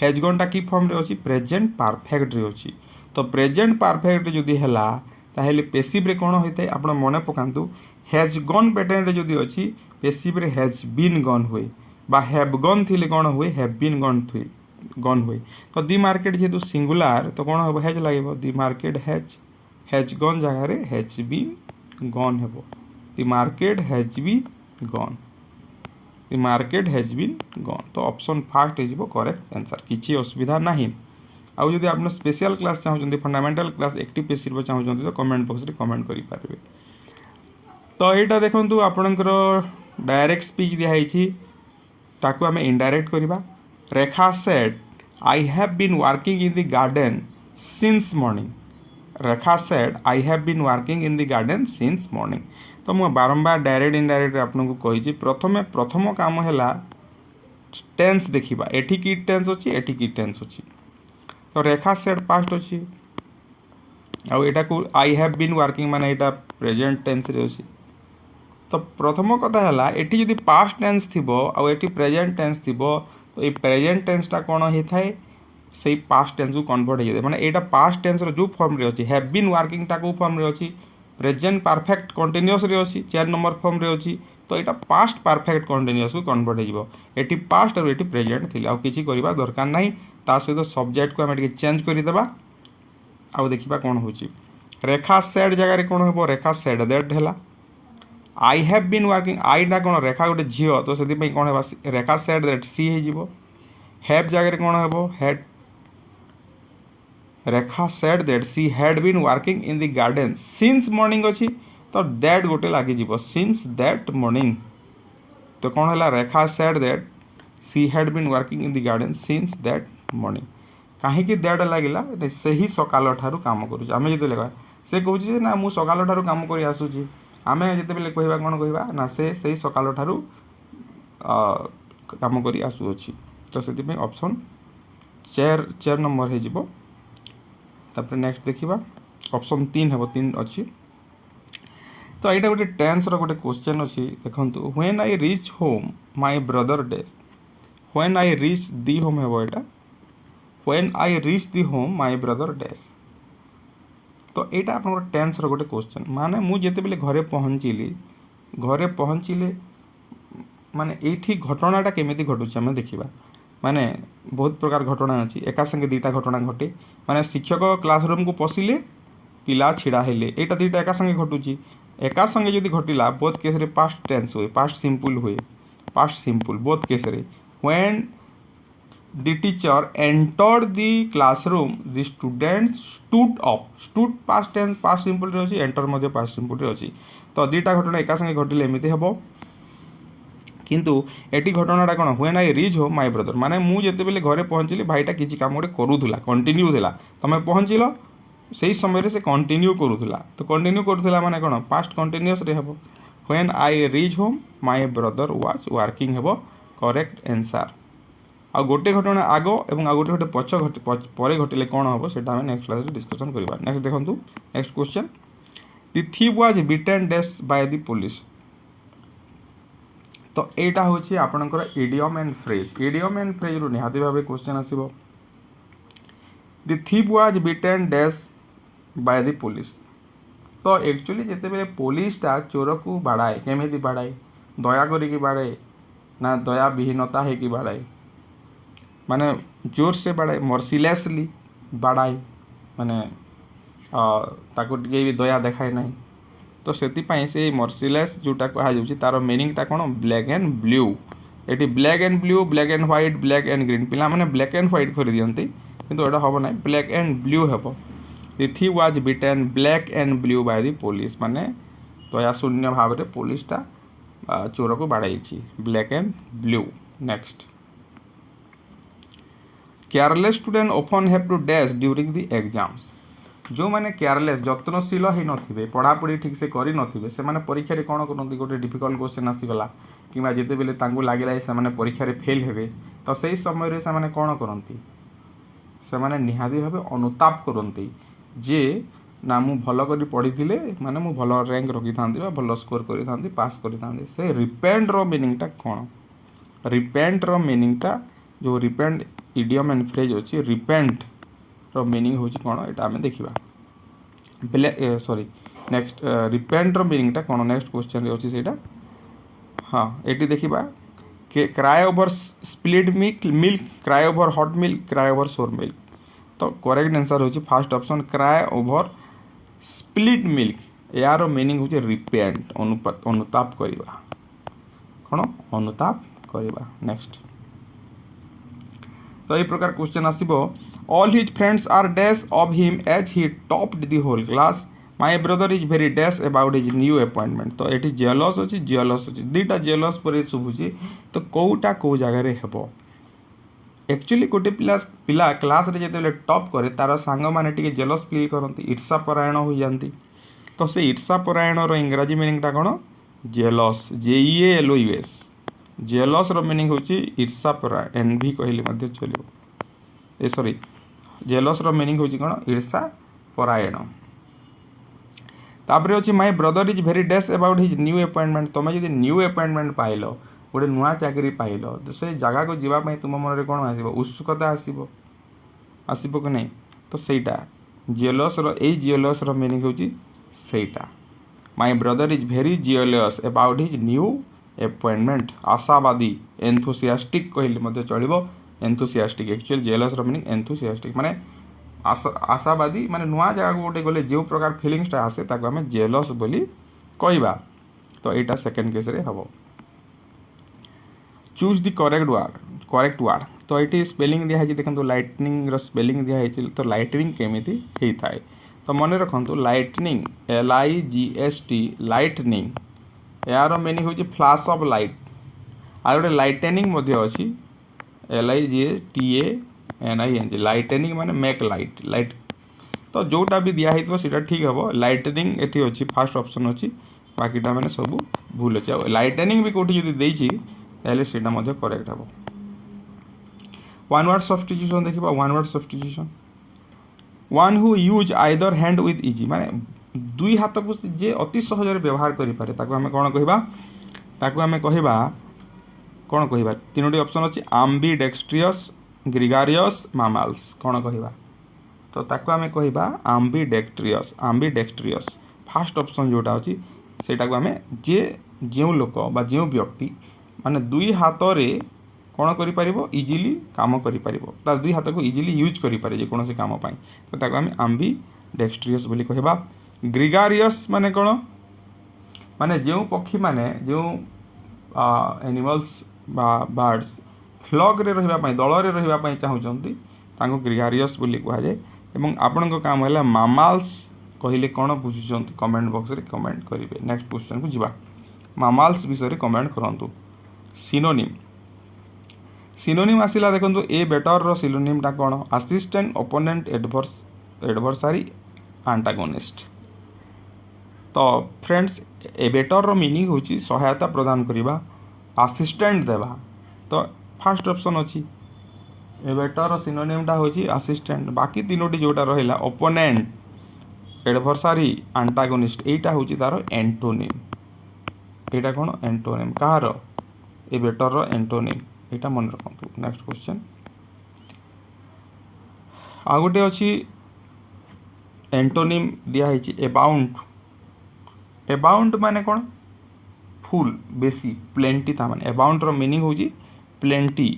हैज गॉन टा की फॉर्म रे अच्छी प्रेजेंट परफेक्ट रे अच्छी तो प्रेजेंट परफेक्ट जदि हैला ताहेले पैसिव रे कौन होइते आपण मने पकांतु हैज गॉन पैटर्न रे जदि अच्छी पैसिव रे हैज बीन गॉन हुए बा हैव गॉन थिले कौन हुए हैव बीन गॉन हुए तो दी मार्केट जेहेतु सिंगुलर तो कौन हम हैज लगे दी मार्केट हैज गॉन जगह रे हैज बीन गॉन हेबो the market has been gone तो ऑप्शन फास्ट हो करेक्ट आंसर किछि असुविधा नहीं। आउ जदि आप स्पेशल क्लास चाहते फंडामेंटल क्लास एक्टिव पैसिव चाहते तो कमेंट बॉक्स रे कमेंट करि पारबे। तो यहाँ देखो आपणकर डायरेक्ट स्पीच दिखाई ताकू आम इनडायरेक्ट करवा Rekha said I have been working in the garden since morning Rekha said I have been working in the garden since morning तो मुझे बारंबार डायरेक्ट इनडायरेक्ट आपको कही प्रथम काम है टेंस देखा एठी की टेंस अच्छी एठी की टेंस अच्छी तो रेखा सेड पास्ट अच्छी आईटा को आई हैव बीन वर्किंग माने एटा प्रेजेंट टेंस रे अच्छी तो प्रथम कथा है एटी जदि पास्ट टेंस थिबो आ एटी प्रेजेंट टेंस थिबो तो ये प्रेजेंट टेंसटा कौन होता है से पास्ट टेंस को कन्वर्ट हो जाए माने एटा पास्ट टेंस रो जो फॉर्म रे अछि हैव बीन वर्किंग टा को फॉर्म रे अछि प्रेजेंट परफेक्ट कंटीन्यूअस रे अछि 4 नंबर फॉर्म रे अछि तो एटा पास्ट परफेक्ट कंटीन्यूअस को कन्वर्ट हो जिवो एटी पास्ट और एटी प्रेजेंट थिला आ किछि करबा दरकार नाही ता सहित सब्जेक्ट को हम एटी चेंज करि देबा आ देखिबा कोन होछि रेखा सेड जगह रे कोन होबो रेखा सेड दैट हैला आई हैव बीन वर्किंग आईटा कौन रेखा गोटे झील तो से कौन है रेखा सेड दैट सी हो हैव जगह कौन हम had Rekha said that she had been working in the garden since morning अच्छी तो दैट गोटे लगे सिंस दैट मॉर्निंग तो कौन है Rekha said that she had been working in the garden since that morning कहीं दैट लगे से ही सकाल ठारू काम करुँ आम जो लगा से कहे ना मुझ सकाल ठारू काम कर आसूँ आम जिते बेले कहवा कौन कहवा ना से सकाल ठारू काम कर आसुअछि तो से ऑप्शन चार नंबर हो तापर नेक्स्ट देखिबा ऑप्शन 3 है 3 अच्छी तो यहाँ गोटे टेंस रो गोटे क्वेश्चन अच्छी देखंतु when I reach home my brother dash when I reach the home है एटा when I reach the home my brother dash तो यहाँ आप टेंस रो गोटे क्वेश्चन माने मु जेते बेले घरे पहुँचली घरे पहुँचले माने एठी घटनाटा केमिति घटुଛି आम देखा माने बहुत प्रकार घटना अच्छी एका संगे दुईटा घटना घटे माने शिक्षक क्लासरूम को पशिले पिला छिड़ा हेले एटा दुईटा एका संगे घटुची एका संगे जदि घटिला बोथ केस रे पास्ट टेंस हुए पास्ट सिंपल बोथ केस रे when the teacher entered the classroom the student stood up stood past tense past simple रे अछि एंटर मध्ये पास्ट सिंपल रे अछि तो दुईटा घटना एका संगे घटिले एमिति हेबो किंतु एटी घटनाटा कौन when I reach home my brother माने मु जेते बेले घरे पहुँचली भाईटा किसी काम गोटे करूला कंटिन्यू थिला तमे पहुँचल से समय से कंटिन्यू करूला तो कंटिन्यू करूला माने कौन पास्ट कंटिन्यूअस रे हेबो when I reach home my brother was working हेबो करेक्ट आंसर आ गोटे घटना आग एवं आ गोटे पछ परे घटिले कौन हेबो सेटा हम नेक्स्ट क्लास रे डिस्कशन करबा नेक्स्ट देखंतु next question the thief was beaten dash by the police तो एटा होची आपनकर इडियम एंड फ्रेज रो निहाती भाबे क्वेश्चन आसीबो the thief was beaten dash by the police तो एक्चुअली जेते बेले पुलिसटा चोर को बाड़ाए केमिति बाड़ाए दया करी की बाड़ाए ना दया विहीनता है कि बाड़ाए माने जोर से बाड़ाए मर्सीलेसली बाड़ाए माने ताको टिके भी दया देखाए नहीं तो से से मर्सीलेस जोटा कहुच्छी तार मीनिंगटा कौन ब्लैक एंड ब्लू ये black and blue black and white black and green पिला माने ब्लैक एंड व्हाइट कर दियंती किंतु एटा हम ना ब्लैक एंड ब्लू हेबो the thief was beaten black and blue by the police माने दया शून्य भाव में पुलिसटा चोर को बाड़ाई black and blue next careless student often have to dash during the exams जो मैंने केयरलेस जत्नशील ही नथिबे पढ़ापढ़ी ठीक से करि नथिबे से माने परीक्षा रे कोन करनती गोटे डिफिकल्ट क्वेश्चन आसीगला किंबा जेते बेले तांगु लागिला से माने परीक्षा रे फेल हेबे तो सही समय रे से माने कोन करनती से माने निहाती भाबे अनुताप करनती जे ना मु भलो करी पढ़िथिले माने मु भलो रैंक रखि थांती बा भलो स्कोर करि थांती पास करि थांती से रिपेंट रो मीनिंगटा कोन रिपेंट रो मीनिंगटा जो रिपेंट इडियम एंड फ्रेज अछि रिपेंट रो मीनिंग होची कोन एटा हमें देखिबा सॉरी नेक्स्ट रिपेंट रो मीनिंगटा कोन नेक्स्ट क्वेश्चन रे अछि सेटा हां एटी देखिबा के cry over split milk cry over hot milk cry over सोर मिल्क तो करेक्ट आंसर होची first option cry over split milk यार मीनिंग होची रिपेंट अनुताप करिबा कोन अनुताप करिबा नेक्स्ट तो ये प्रकार question आसीबो all his friends are dash of him as he topped the whole class my brother is very dash about his new appointment तो एटी जेलस अछि दुईटा जेलस पर सुबुची तो कोटा को जगह रे हेबो एक्चुअली गोटे पिला क्लास रे जेते टॉप करे तार सांग माने टिके जेलस फील करंती ईर्षा परायण हो जानती तो से ईर्षा परायण रो इंग्रजी मीनिंगटा कोन जेलस JELOUS जेलस रो मीनिंग होची ईर्षा परायण एनवी कहले मध्ये चलिबो ए सॉरी जेलस रो मीनिंग होची कोन ईर्षा परायण तापरे होची my brother is very dash about his new appointment तमे जदि न्यू अपॉइंटमेंट पाइलो गोटे नुआ चाकरी पाइलो तो से जगह को जीवा पई तुम मन रे कोन आसीबो उत्सुकता आसीबो कि नहीं तो सेटा जेलस रो ए जेलस रो मीनिंग होची सेटा my brother is very jealous about his new appointment आशावादी एंथुसियास्टिक कहले मध्ये चलिबो एंथुसियास्टिक एक्चुअल जेलस रो मीनिंग एंथुसियास्टिक माने आशावादी माने नुआ जगह को गोटे गले जो प्रकार फीलिंग्सटा आसे ताको हमें जेलस बोली कहबा तो एटा सेकंड केस रे हबो चूज द करेक्ट वर्ड तो ये स्पेलिंग दिया है देखो लाइटनिंग रो स्पेलिंग दिया है तो लाइटनिंग केमिति हे थाए तो मन रखंतु लाइटनिंग LIGST लाइटनिंग यार मीनिंग होची फ्लैश ऑफ लाइट आ गोटे लाइटनिंग मध्ये अछि LIGHTANING लाइटनिंग माने मेक लाइट तो जोटा भी दिया है सीटा ठीक हम लाइटनिंग एठी अछि फर्स्ट ऑप्शन अछि बाकीटा माने सब भूल अछि लाइटनिंग भी कोठी जदी देछि ताले सेटा मध्ये करेक्ट हबो वन वर्ड सब्स्टिट्यूशन देखिबा one word substitution one who use either hand with easy माने दुई हाथ को जे अति सहज रे व्यवहार करि पारे ताको हमें कोन कहिबा ताको हमें कहिबा कोन कहिबा तीनोटी ऑप्शन अछि एम्बीडेक्स्ट्रियस ग्रेगारियस मैमल्स कोन कहिबा तो ताको हमें कहिबा एम्बीडेक्स्ट्रियस फर्स्ट ऑप्शन जोटा अछि सेटा को हमें जे जो लोक बा जो व्यक्ति माने दुई हाथ रे कौन कर इजिली काम कर तार दुई हाथ को इजिली यूज करें जेकोसी कम तो ताको आम आम्बी डेक्सट्रियस बोली कहबा। ग्रिगारियस माने कौन माने जो पक्षी माने जो एनिमल्स बा बर्ड्स फ्लॉक रे रहिबा पई दल रे रहिबा पई चाहुचंती ताको ग्रिगारियस बोली कहा जाए। एवं आपण को काम है मामाल्स कहले कौन बुझुचंती कमेंट बॉक्स रे कमेंट करेंगे। नेक्स्ट क्वेश्चन को जीवा मामाल्स विषय कमेंट करंतु। सिनोनिम सिनोनिम आसिला देखंतु ए बेटर रो सिनोनिम टा कौन असिस्टेंट ओपोनेंट एडवर्सारी एंटागोनिस्ट। तो फ्रेंड्स ए बेटर रो मीनिंग होची सहायता प्रदान करिबा असिस्टेंट देबा। तो फर्स्ट ऑप्शन अछि ए बेटर रो सिनोनिम टा होची असिस्टेंट। बाकी तीनोटी जोटा रहिला ओपोनेंट एडवर्सारी एंटागोनिस्ट एटा होची तारो एंटोनिम। एटा कौन एंटोनिम कहार ए बेटर रो एंटोनिम एटा मन रखंतु। नेक्स्ट क्वेश्चन आ गोटे अछि एंटोनिम दिया है एबाउंड। एबाउंड माने कौन फुल बेसी प्लेंटी था माने एबाउंड रो मीनिंग होची प्लेंटी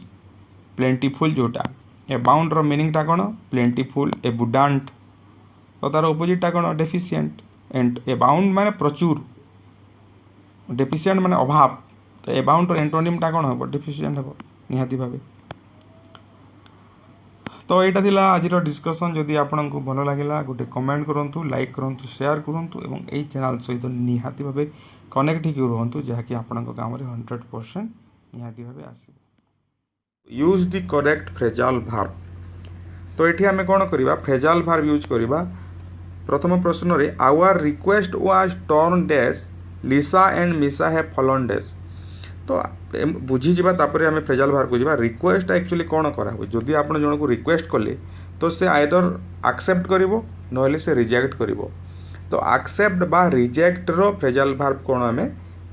प्लेंटीफुल जोटा। एबाउंड रो मीनिंग टा कौन प्लेंटीफुल एबुडांट। तो तार ऑपोजिट टा कौन डेफिशिएंट। एंड एबाउंड माने प्रचुर डेफिशिएंट माने अभाव। तो एबाउंड रो एंटोनिम टा कौन हो डेफिशिएंट हो निहाती भाबे। तो यहाँ थिला आज डिस्कसन जदि आपन को भल लगे गोटे कमेंट करूँ लाइक करूँ शेयर करूँ और यही चैनल सहित निहाती भावे कनेक्ट हो रुहतु जहाँकि आपण काम 100% निहाती भावे आस। Use the correct phrasal verb. तो ये आम कौन करवा फ्रेजाल भार्ब यूज करवा। प्रथम प्रश्न रे our request was turn dash Lisa and Misa have फलन डैश। तो बुझीजा आम फ्रेजाल भार्ब को जावा। रिक्वेस्ट एक्चुअली कौन करा जदि आप जन को रिक्वेस्ट कले तो से आइदर एक्सेप्ट करिवो नहले से रिजेक्ट करिवो। तो एक्सेप्ट बा रिजेक्ट रो फ्रेजाल भार्ब कौन आम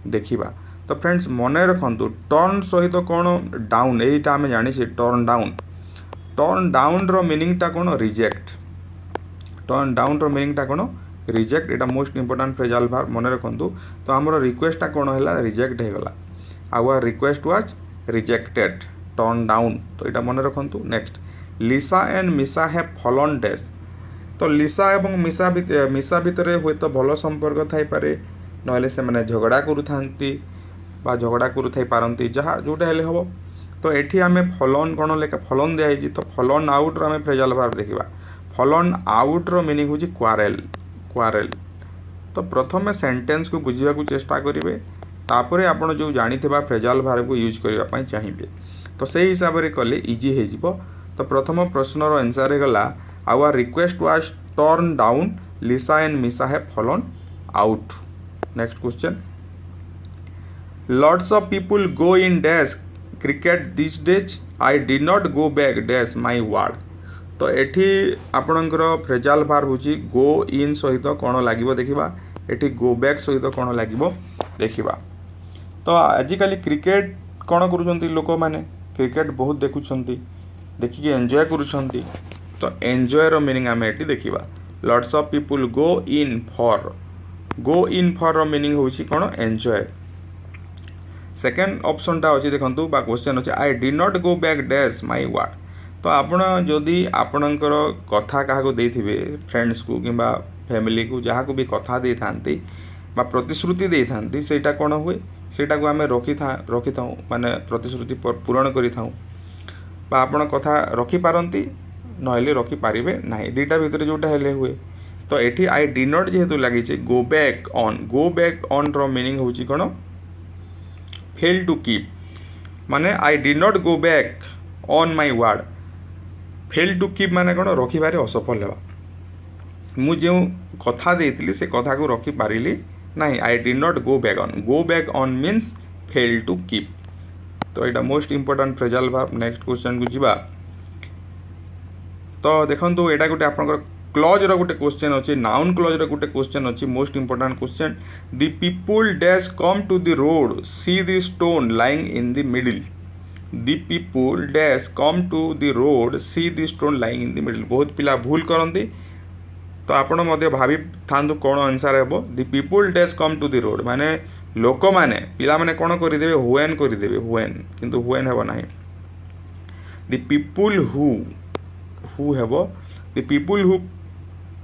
देखिबा। तो फ्रेंड्स मन रखंतु टर्न सहित कौन डाउन यहीटा आम जानी टर्न डाउन रो मीनिंग टा कौन रिजेक्ट। टर्न डाउन रो मीनिंग टा कौन रिजेक्ट। एटा मोस्ट इंपोर्टेंट फ्रेजाल भार्ब मन रखंतु। तो आमर रिक्वेस्ट टा कौन है रिजेक्ट हो गला। Our request was rejected turn down. तो यहाँ मन रखंतु। Next Lisa and Misa have फलन डैश। तो लिसा एवं मिसा भितर हुए तो भल संपर्क थाई पारे नहले से माने झगड़ा करूथांती बा झगड़ा करूथाई पारंती जहाँ जोटा हेले हबो। तो एठी आमे फलन कौन लेखा फलन दिया है। तो फलन आउट रो आमे फ्रेजाल भार्ब देखिबा। फलन आउट रो मीनिंग होची क्वारेल क्वारेल। तो प्रथम सेंटेंस को बुझिबा को चेष्टा करिवे तापरे आपण जो जानी फ्रेजाल भार्ब को यूज करने चाहिए। तो से हिसाब से कले इजी हो। तो प्रथम प्रश्न रो आंसर गला our request was turn down Lisa and Misa have fallen out. Next question lots of people go in dash cricket this days I did not go back dash my ward. तो एठी आपणकर फ्रेजाल भार्ब होची गो इन सहित कौन लागिबो देखिबा। एठी गो बैक सहित कौन लागिबो देखिबा। तो आजिकल क्रिकेट कौन करुँच लोक मैंने क्रिकेट बहुत देखुंट देखिए एंजॉय करुँच। तो एंजॉय रो मीनिंग आम ये देखा। Lots of people go in for रो मीनिंग होची कौन एंजॉय। सेकेंड ऑप्शन टा अच्छी देखो बा क्वेश्चन अच्छे आई did not go back dash my ward. तो आपण जदि आपणकर कथा क्या देथिबे फ्रेंड्स को किंबा फैमिली को जहाँ को भी कथा दे थांती बा प्रतिश्रुति दे थांती सेटा कौन हुए सेटा को आम रखी था माने प्रतिश्रुति पूरण करि थाउ बा आपण कथा रखी पारंती नहले रखी पारिबे नाही दुईटा भितर जोटा हेले हुए। तो एठी आई डिड नॉट जेहेतु लगी गो बैक ऑन रो मीनिंग होची कौन फेल टू कीप माने I did not go back on my word. Fail to keep माने कौन रखिबारे असफल हेबा। मु जो कथा देइतिली से कथा को रखी पारिली नहीं। I did not go back on means fail to keep. तो यहाँ most important phrasal verb. Next question को जीवा। तो देखो यहाँ गोटे आप क्लॉज रो गोटे क्वेश्चन अच्छी नाउन क्लॉज रो गोटे क्वेश्चन अच्छी most important question the people dash come to the road see the stone lying in the middle. The people dash come to the road see the stone lying in the middle. बहुत पिला भूल करती तो आपण मध्य भावी थांतु कौन आंसर हेबो the people dash come to the road माने लोक माने पिला माने कौन करदेवे व्हेन करदेवे व्हेन किंतु व्हेन हेबो नाही द पीपुल हु हेबो the people who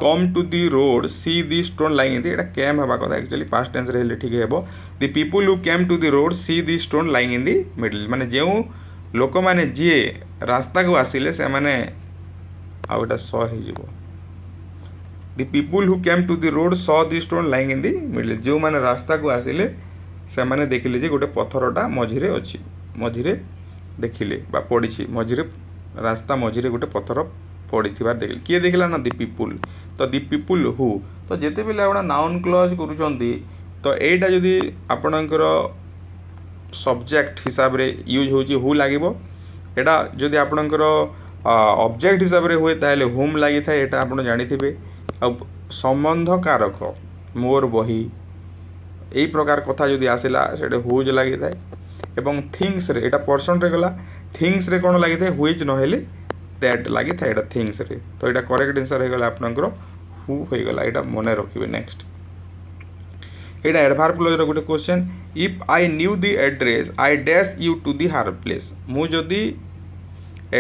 come to the road see the stone lying in एटा केम हेबा कथा एक्चुअली पास्ट टेंस रे ठीक हेबो the people who came to the road see the stone lying in the middle माने जेउ लोक माने जे रास्ता को आसिले से माने आउटा सॉ हे जिवो the people who came to the road saw the stone lying in the middle जो माने रास्ता को आसिले से माने देखिले जे गोटे पत्थरटा मझिरे अछि मझिरे देखिले बा पड़िछि मझिरे रास्ता मझिरे गोटे पत्थर पड़िथिबार देखिले किए देखिला ना द पीपुल तो द पीपुल हु तो जेते बेले आपण नाउन क्लॉज करूचंती तो एटा जदी आपणकर सब्जेक्ट हिसाब रे यूज होची हु लागिबो एटा जदी आपणकर ऑब्जेक्ट हिसाब रे होय ताले होम लागि थाए एटा आपण जानिथिबे आ संबंध कारक मोर बही एई प्रकार कथा जदी आसिला सेटे हुज लागि थाए एवं थिंग्स रे एटा पर्सन रे गला थिंग्स रे कोन लागि थाए हुइज न हेले दैट लागि थाए एटा थिंग्स रे तो एटा करेक्ट आंसर हे गला आपनकर हु होय गला एटा मने रखिबे नेक्स्ट एटा एडवर्ब क्लॉज रो गुटे question if I knew the address I dash you to the her place मु जदी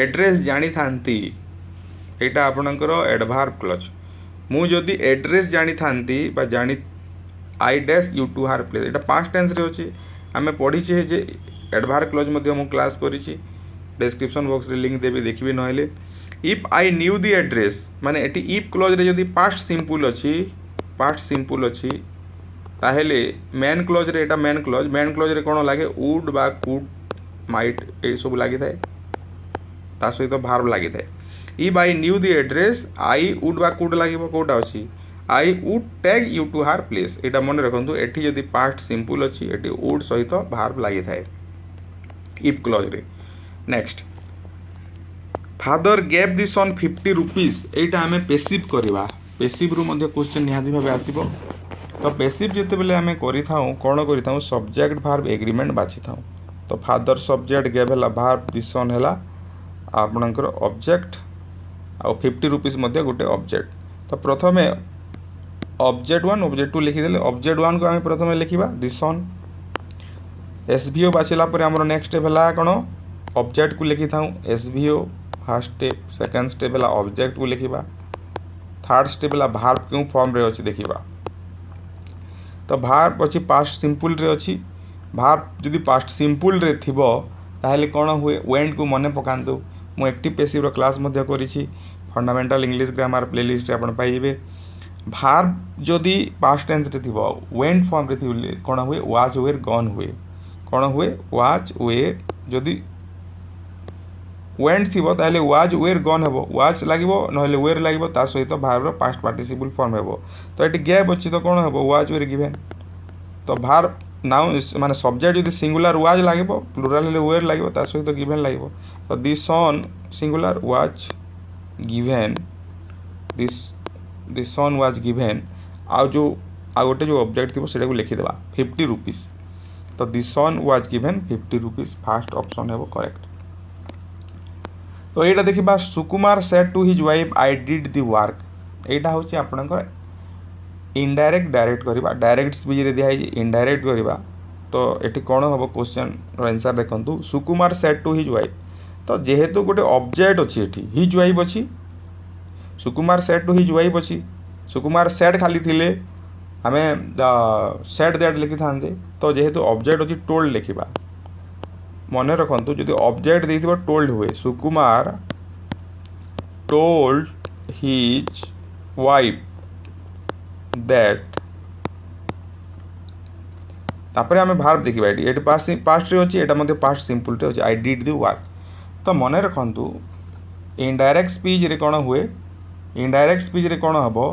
एड्रेस जानी थांती एटा आपनकर एडवर्ब क्लॉज मु जदी एड्रेस जानी थांती बा जानी I dash you to her place एटा पास्ट टेंस रे होची आमे पढी छे जे एडवर्ब क्लॉज मध्ये मु क्लास करी छी डिस्क्रिप्शन बॉक्स रे लिंक देबी देखिबे नहले if I knew the address माने एटी इफ क्लॉज रे जदी पास्ट सिंपल अछि ताहेले मेन क्लॉज रे एटा मेन क्लॉज रे कोन लागे वुड बा कुड माइट ए सब लागि थाए ता सहित भार्ब लागि थाए if I knew the address I would बा कुड लागिबो कोटा अछि I would take you to her place एटा मन रखंतु एठी जदी पास्ट सिंपल अछि एठी वुड सहित भार्ब लागि थाए इफ क्लॉज रे next father gave the son 50 rupees एटा हमें पेसिव करबा पेसिव रु मध्ये क्वेश्चन निहाती भाबे आसीबो तो पेसिव जेते बेले हमें करि थाउ कोन करि थाउ सब्जेक्ट भार्ब एग्रीमेंट बाछि थाउ तो फादर सब्जेक्ट गेव हला भार्ब द सन हला आपनकर ऑब्जेक्ट आ 50 रुपीस मध्ये गोटे ऑब्जेक्ट तो प्रथमे ऑब्जेक्ट 1 ऑब्जेक्ट 2 लिखि देले ऑब्जेक्ट 1 को हमें प्रथमे लिखिबा द सन एसवीओ बाछिला पर हमर नेक्स्ट स्टेप हला कोन ऑब्जेक्ट को लिखि थाउ SVO first step second step हला ऑब्जेक्ट को लिखिबा थर्ड स्टेप हला भार्ब क्यों फॉर्म रे अछि देखिबा तो भार्ब अछि पास्ट सिंपल रे अछि भार्ब जदि पास्ट सिंपल रे थिबो ताहेले कोन हुए वेंट को मने पकांतु मु एक्टिव पेसिव रो क्लास मध्ये करिछि फंडामेंटल इंग्लिश ग्रामर प्लेलिस्ट रे आपण पाइबे भार्ब जदि पास्ट टेंस रे थिबो वेंट फॉर्म रे थिबले कोन हुए वाज वेयर गॉन हुए कोन हुए वाज वेयर जदि वेंट थिबो ताहेले वाज वेयर गॉन हेबो वाज लागिबो नहले वेयर लागिबो ता सहित भार्ब रो पास्ट पार्टिसिपल फॉर्म हेबो तो एटी गैप अछि तो कोन हेबो वाज वेयर गिवन तो भार्ब नाउन माने सब्जेक्ट जदि सिंगुलर वाज लागिबो प्लुरल हेले वेयर लागिबो ता सहित गिवन लागिबो तो this son singular was given this son was given आ जो आ गोटे जो ऑब्जेक्ट थिबो सेटा को लिखि देबा 50 रुपीस तो this son was given 50 rupees first option हेबो करेक्ट तो एटा देखिबा Sukumar said to his wife I did the work एटा होची आपनकर इनडायरेक्ट डायरेक्ट करबा डायरेक्ट स्पीच रे दिया है इनडायरेक्ट करबा तो एठी कोन होबो क्वेश्चन रो आंसर देखंतु सुकुमार सेड टू हिज वाइफ तो जेहेतु गोटे ऑब्जेक्ट अछि एठी हिज वाइफ अछि सुकुमार सेड टू हिज वाइफ अछि सुकुमार सेड खाली थिले हमें सेड दैट लिखि थांदे तो जेहेतु ऑब्जेक्ट अछि टोल्ड लिखिबा मने रखंतु जदि ऑब्जेक्ट देथिबो टोल्ड हुए सुकुमार टोल्ड हिज वाइफ दैट तापरे हमें भार्ब देखिबा एटी पास्ट रे अछि एटा मध्ये पास्ट सिंपल रे अछि आई डिड द वर्क तो मने रखंतु इनडायरेक्ट स्पीच रे कोन हुए इनडायरेक्ट स्पीच रे कोन हबो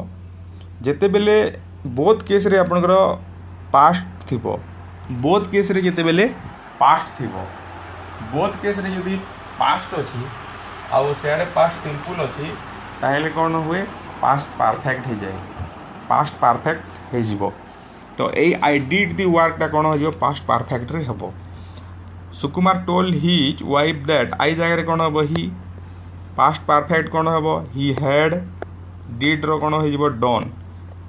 जेते बेले बोथ केस रे आपनकर पास्ट थिबो बोथ केस रे जेते बेले पास्ट थिबो बोथ केस रे जदि पास्ट अछि आ सेडे पास्ट सिंपल अछि ताहेले कोन हुए पास्ट परफेक्ट हे जाय पास्ट परफेक्ट हे जिवो तो ए आई डिड द वर्क ता कोन हो जिवो पास्ट परफेक्ट रे हबो Sukumar told his wife that I जगह रे कोन हबो ही पास्ट परफेक्ट कोन हबो ही हैड डिड रो कौन हो done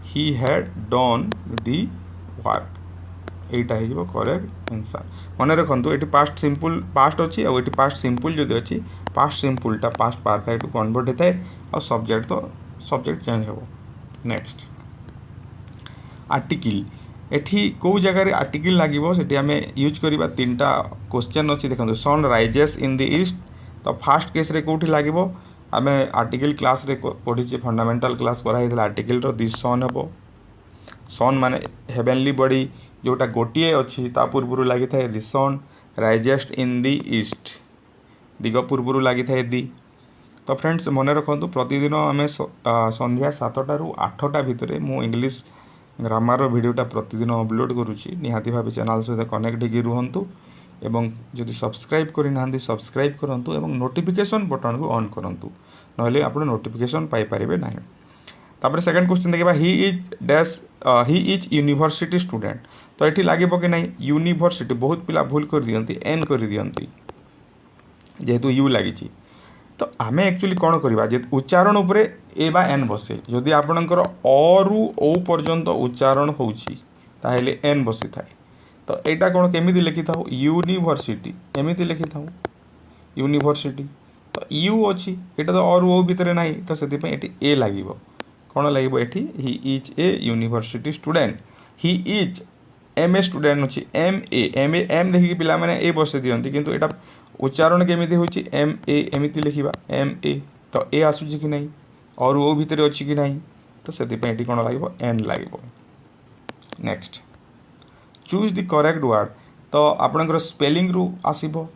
he had done the work एटा हो करेक्ट आंसर मन रखु ये पास्ट सिंपल पास्ट अच्छी और ये पास्ट सिंपल जो अच्छी पास्ट सिंपलटा पास्ट परफेक्ट कन्वर्ट होता है और सब्जेक्ट तो सब्जेक्ट चेंज हो नेक्स्ट आर्टिकल एठी कौ जगह आर्टिकल लगे से आम यूज करवा 3टा क्वेश्चन अच्छी देखो sun rises in the east तो फास्ट केस रे कौटी लगे आम आर्टिकल क्लास रे पढ़ी फंडामेंटल क्लास कराई आर्टिकल दी सन हम सन माने हेवेनली बॉडी जोटा गोटे अच्छी पूर्व लगी था दि सन राइजेस्ट इन दी ईस्ट दिग पूर्व लगी था दी तो फ्रेंड्स मन रखु प्रतिदिन आम संध्या 7टा ରୁ 8टा भितर मु इंग्लिश ग्रामर भिडियोटा प्रतिदिन अपलोड करुँची निहाती भाव चैनल सहित कनेक्ट होगी रुहतु एवं जदि सब्सक्राइब करना सब्सक्राइब करूँ और नोटिफिकेशन बटन को ऑन करूँ ना आप नोटिफिकेशन पाइपर ना तापर सेकंड क्वेश्चन देखा he is dash he is university student तो ये लगे कि नहीं यूनिवर्सिटी बहुत पिला भूल कर दियंती एन कर दियंती जेहेतु यू लगी तो आम एक्चुअली कौन करवा उच्चारण उपरे ए बा एन बसे जदि आपणकर अ रु ओ पर्यंत उच्चारण होले एन बसी थाए तो यहाँ कौन केमी लिखि था यूनिवर्सिटी एमती लिखि था यूनिवर्सिटी तो यू अच्छी यहाँ तो अ रु ओ भितर ना तो से ए लगे कौन लगे ये he is a university student he is an a student अच्छी एम ए एम देखिए पिला माने ए बसे दियंती किंतु एटा उच्चारण केमिति होची एम ए एमिति लिखिबा एम ए तो ए आसुची कि नहीं और ओ भितर अच्छी कि नहीं तो से ये कौन लगे एन लगे next choose the correct word तो आपणकर स्पेलिंग रु आसीबो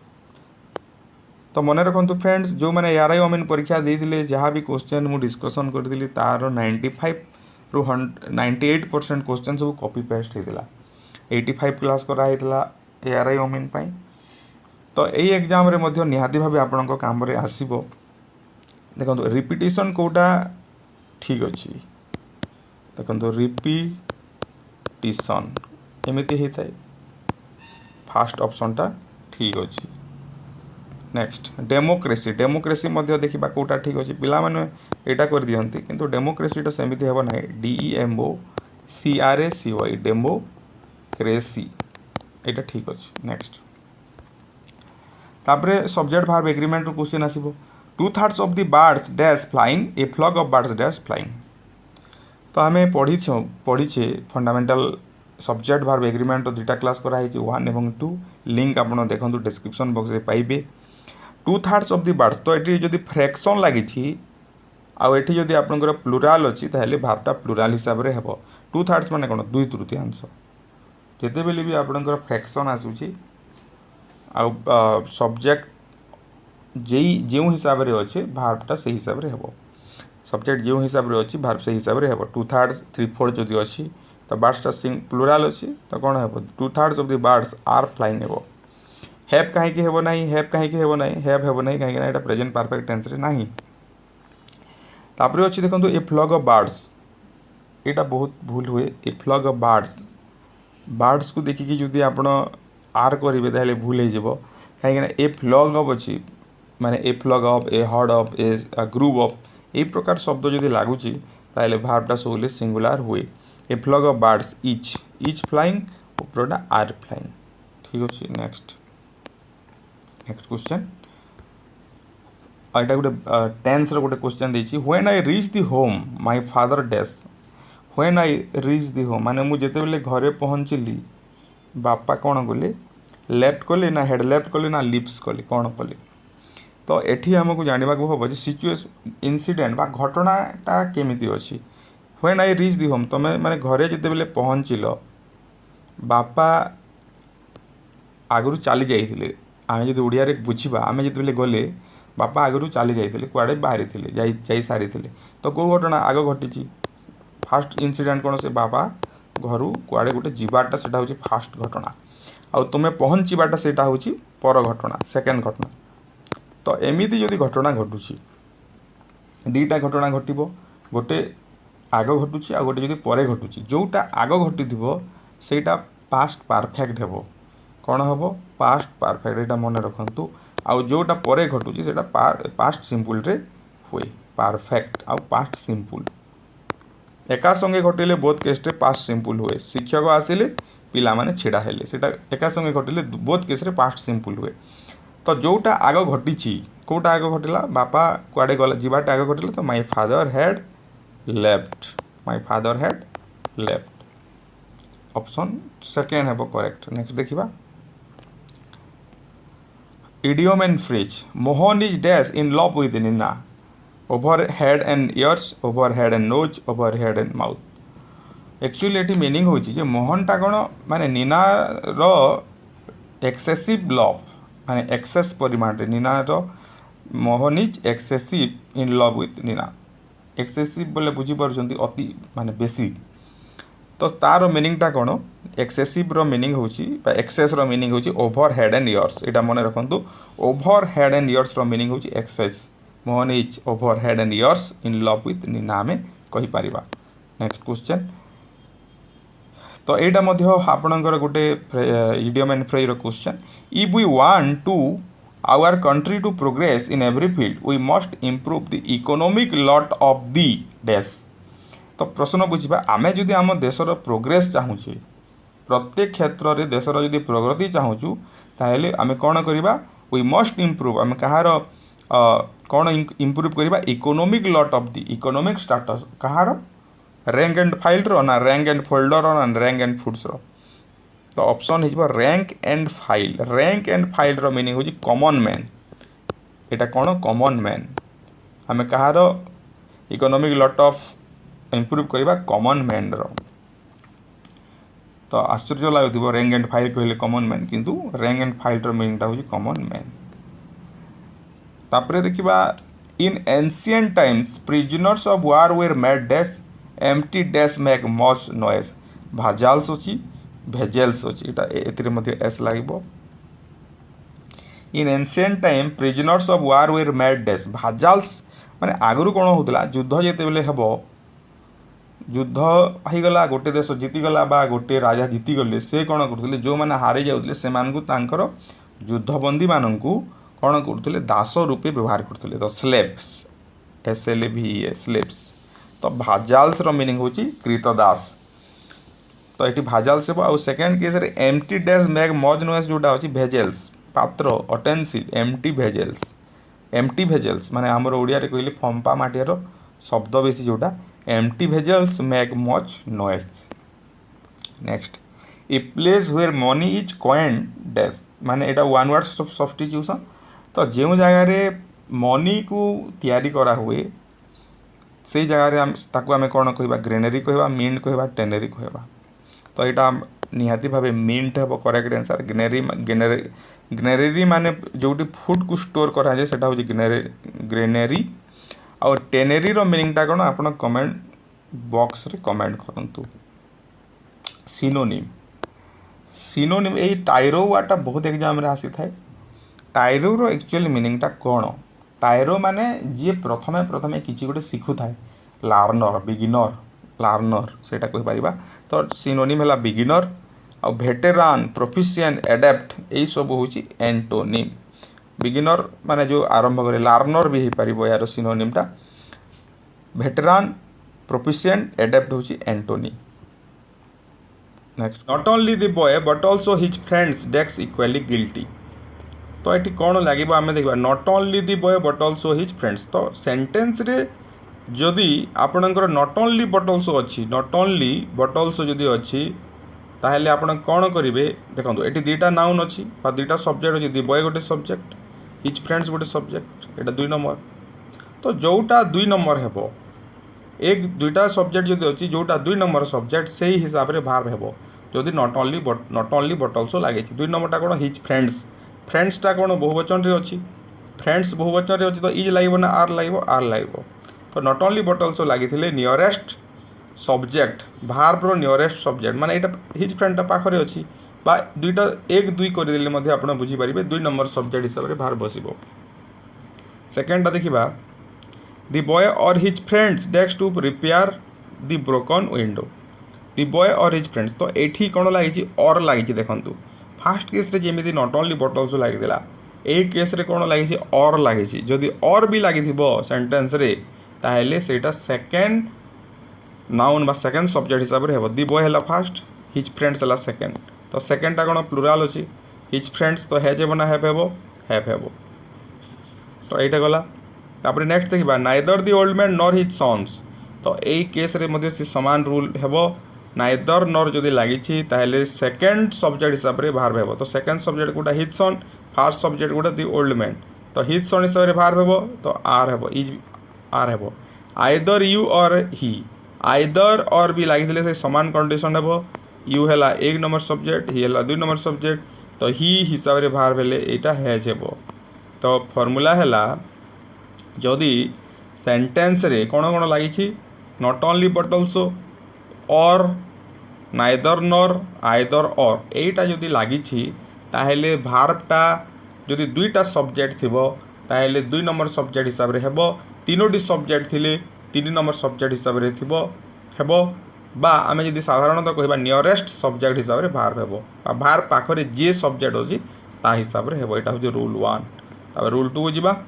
तो मन रखु फ्रेंड्स जो मैंने ARI ओमेन परीक्षा देते जहाँ भी क्वेश्चन मुझे डिस्कसन करी तार 95 ରୁ 98% क्वेश्चन सब कॉपी पेस्ट होता 85 क्लास कराई ARI ओमेन तो यही एग्जाम रे मध्य निहाती भाव आपण काम रे आसीबो देखो रिपिटेशन कोटा ठीक अच्छी देखो रिपिटेशन एमती होता है फास्ट ऑप्शन टा ठीक अच्छी नेक्स्ट डेमोक्रेसी डेमोक्रेसी मध्य देखा कौटा ठीक अच्छे पिला माने एटा कर दियंती किंतु डेमोक्रेसीटा सेमती हेबो ना DEMOCRACY डेमोक्रेसी एटा ठीक अच्छे नेक्स्ट तापरे सब्जेक्ट भार्ब एग्रीमेंट रो क्वेश्चन आसीबो 2/3 of the birds dash flying a flock of birds dash flying तो आम पढ़ीचे फंडामेंटल सब्जेक्ट भार्ब एग्रीमेंट रो 2टा क्लास कराई 1 एवं 2 लिंक आपन देखंतु डिस्क्रिप्शन बॉक्स रे पाइबे 2/3 ऑफ द बर्ड्स तो ये जदि फ्रैक्शन लगी आउ एठी जदि आपनकर प्लुराल अच्छी ताहले भार्बटा प्लुराल हिसाब से हेबो 2/3 माने कोन 2/3 जेते बेले भी आपनकर फ्रैक्शन आसुची आउ सब्जेक्ट जो हिसाब से अच्छे भार्बटा से हिसाब से हेबो सब्जेक्ट जो हिसाब से अच्छी भार्ब से हिसाब से हेबो 2/3 3/4 जदि अच्छी तो बर्ड्सटा प्लुराल अच्छी तो कौन हेबो 2/3 of the birds are flying हेबो हैव कहीं हेबो नहीं हैव कहीं हेबो नहीं हैव हेबो नहीं कहीं एटा प्रेजेंट परफेक्ट टेंस रे नहीं तापरे अच्छी देखो ए फ्लॉक ऑफ बर्ड्स एटा बहुत भूल हुए ए फ्लॉक ऑफ बर्ड्स को देखिकी जदि आपण आर करेंगे ताहले भूल हो कहीं ए फ्लॉक ऑफ अच्छी माने a flock of a herd of a group of यही प्रकार शब्द जदि लगुच ताहले भार्बटा सबले सिंगुलर हुए a flock of birds is flying उपरटा आर फ्लाइंग ठीक अच्छे नेक्स्ट क्वेश्चन यहाँ गोटे टेंस गोटे क्वेश्चन देछि when I reach the home my father dash when I reach the home माने मुझे बेले घरे पहुँचली बापा कौन कले लेफ्ट कले ना हेड लेफ्ट कले ना लिप्स कले कौन कले तो एठी हमको जानवा को हम सिचुएशन इनसीडेंट बा घटनाटा केमिति अच्छी when I reach the home तुम माने घरे जिते बेले पहुँचल बापा आगु चली जाइए आम जो ओडिया बुझा आम जो गले बापा आगु चली जाइए कुआड़े बाहरी जा सारी तो कौ घटना आग घटी फास्ट इनसीडेंट कौन से बापा घर कुआड़े गोटे जीवाटा से फास्ट घटना आउ तुम्हें पहुँचवाटा से पर घटना सेकेंड घटना तो एमती जदि घटना घटुची 2टा घटना घटब गोटे आग घटुची आ गोटे जदि परे घटुची जोटा आग घटी सेटा पास्ट परफेक्ट हेबो कौन हम पास्ट परफेक्ट यहाँ मन रखु आउ जोटा परे घटुची सेटा पास्ट सिंपल रे हुए परफेक्ट आउ पास्ट सिंपल एका संगे घटिले बोथ केस रे पास्ट सिंपल हुए शिक्षक आसिले पिला माने छिड़ा हेले सेटा एका संगे घटिले बोथ केस रे पास्ट सिंपल हुए तो जोटा आग घटी कोटा आग घटिला बापा कुआडे गला जीवाटा आग घटिला तो my father had left option second है करेक्ट नेक्स्ट देखिबा idiom and phrase Mohan is dash in love with Nina over head and ears over head and nose over head and mouth actually ये मीनिंग होची मोहनटा कौन माने नीना रो एक्सेसिव लव माने एक्सेस परिमाण रे नीना रो Mohan is excessive in love with Nina excessive बोले बुझी पारुछंती अति माने बेसी तो तार मीनिंगटा कौन एक्सेसिव रो मीनिंग होची बा एक्सेस रो मीनिंग होची ओवर हेड एंड इयर्स एटा मने रखंतु ओवर हेड एंड इयर्स रो मीनिंग होची excess Mohan is over head and ears in love with Nina आमे कहि परिबा नेक्स्ट क्वेश्चन तो एटा मध्य आपणकर गोटे इडियम एंड फ्रेज रो question if we want to our country to progress in every field we must improve the economic lot of the dash तो प्रश्न बुझा आमे जदि आम देशर प्रोग्रेस चाहूचे प्रत्येक क्षेत्र में देशर जदि प्रगति चाहूँ ताहले आमे कौन करवा वी मस्ट इम्प्रूव आम कहार कौन इम्प्रूव करवा economic lot of the economic status कहार रैंक एंड फाइल रो ना रैंक एंड फोल्डर रो ना रैंक एंड फूड्स रो तो ऑप्शन हो रैंक एंड फाइल रो मीनिंग हो कॉमन मैन एटा कौन कॉमन मैन आम कहार इकोनॉमिक लॉट ऑफ इम्प्रूव करवा कॉमन मैन रो तो आश्चर्य लगुव रैंक एंड फाइल कहले कॉमन मैन किंतु रैंक एंड फाइल रो मीनिंगटा हो कॉमन मैन तापरे देखिबा in ancient times prisoners of war were made dash empty dash make much noise vassals अछि भेजेल्स अच्छी एतिर एस लगे in ancient time prisoners of war were made dash vassals माने आगु कौन होता युद्ध जिते बेले हे युद्ध होगला गोटे देश जीतीगला बा गोटे राजा जीतीगले से कौन करते जो मैंने हारी जाते से युद्धबंदी मानक कौन करते दास रूपे व्यवहार करते तो स्लेव्स SLAVES स्लेव्स तो भाजाल्स मीनिंग हूँ कृतदास तो ये भाजाल्स आउ सेकेंड केस रे एम्प्टी डैश मैग मज नॉइज जोटा अच्छी भेजेल्स पात्र अटेंसिल एम्प्टी भेजेल्स माने आमर ओडिया रे कहले फंपा माटियार शब्द बेसी जोटा empty vessels make much noise next a place where money is coin dash माने एटा वन वर्ड सब्स्टिट्यूशन तो जो जगार मनी को तैयारी करा हुए से जगार आम कौन कहवा ग्रेनेरी कहवा मिंट कहवा टेनेरी कहवा तो यहाँ निहाती भाव मिंट हे करेक्ट आंसर ग्रेनेरी माने जो फूड को स्टोर कराए से ग्रेनेरी और टेनेरी रो मीनिंगटा कौन आप कमेंट बॉक्स रे कमेंट करंतु सिनोनिम यही टाइरो वाटा बहुत एग्जाम रे आसी थाए टाइरो रो एक्चुअली मीनिंगटा कौन टाइरो माने जी प्रथमे किसी गोटे शिखु थाए लार्नर सेटा कहि परिबा तो सिनोनिम है बिगिनर और भेटेरान प्रोफिशिएंट एडेप्ट यही सब हूँ एंटोनिम बिगिनर माने जो आरंभ करे लार्नर भी हो पार यार सिनोनिमटा भेटेरान प्रोफिशिएंट एडेप्ट हूँ एंटोनी next not only the boy but also his friends dash equally guilty तो ये कौन लगे आम देखा not only the boy but also his friends तो सेंटेंस रे जदि आपणकर नॉट ओनली बट ऑल्सो अच्छी नॉट ओनली बट ऑल्सो जदि अच्छी ताहले आपण कौन करेंगे देखो ये दुईटा नाउन अच्छी दुईटा सब्जेक्ट अच्छी दि बॉय गोटे सब्जेक्ट हिज फ्रेंड्स गोटे सब्जेक्ट एटा 2 नंबर तो जोटा 2 नंबर हेबो एक दुईटा सब्जेक्ट जदि अच्छी जोटा 2 नंबर सब्जेक्ट से ही हिसाब से भार्ब हेबो जदि नॉट ओनली बट ऑल्सो लगे 2 नंबरटा कौन हिज फ्रेंड्सटा कौन बहुवचन रे अच्छी फ्रेंड्स बहुवचन रे अच्छी तो इज लगे ना आर लगे तो नॉट ओनली बट ऑल्सो लगी नियरेस्ट सब्जेक्ट भार्ब रो नियरेस्ट सब्जेक्ट माने एटा हिज फ्रेंडटा पाखरे अच्छी बा दुईटा 1-2 करदेले मध्ये आपण बुझी पारिबे 2 नंबर सब्जेक्ट हिसाब से भार्ब बसिबो सेकेंडटा देखिबा the boy or his friends dash to repair the broken window the boy or his friends तो एठी कोन लागिची और लागिची देखंतु फास्ट केस रे जेमिति नॉट ओनली बट ऑल्सो लागिदिला ए केस रे कोन लागिची और लागिची जदि और भी लागिथिबो सेंटेंस रे ताहेले सेटा सेकेंड नाउन बा सेकेंड सब्जेक्ट हिसाब से दी बॉय है फास्ट हिज फ्रेंड्स है सेकेंड तो सेकेंडटा कौन प्लूराल अच्छी हिज फ्रेंड्स तो हैज हेब ना हैव हेब तो यहाँ गला तापर नेक्स्ट देखा neither the old man nor his sons तो यही केस रे सामान रूल हेब नाइदर नॉर जदि लगी ताहले सेकेंड सब्जेक्ट हिसाब से भार्ब हेब तो सेकेंड सब्जेक्ट गोटा हिज सन फास्ट सब्जेक्ट गोटा दि ओल्ड मैन तो हिज सन हिसाब से भार्ब हेब तो आर हेब इज आर हेब आइदर यू और ही आइदर और भी लगी से सामान कंडीशन हेब यू है 1 नंबर सब्जेक्ट ही है 2 नंबर सब्जेक्ट तो ही हिसाब से भार्ब हेले एटा हैज हेब तो फॉर्मूला है जदि सेंटेंस रे कौन कौन लगी नॉट ओनली बट ऑल्सो और नाइदर नॉर आइदर और एटा जदि लगी ताहेले भार्बटा जदि दुईटा सब्जेक्ट थिबो ताहेले 2 नंबर सब्जेक्ट हिसाब से हेबो 3टी सब्जेक्ट थिले 3 नंबर सब्जेक्ट हिसाब से थिबो हेबो बा आमे जदि साधारणतः कहबा नियरेस्ट सब्जेक्ट हिसाब से भार्ब हेबो बा भार्ब पाखरे जे सब्जेक्ट अछि ता हिसाब से हेबो एटा हो रूल 1 तब रूल 2 को जिबा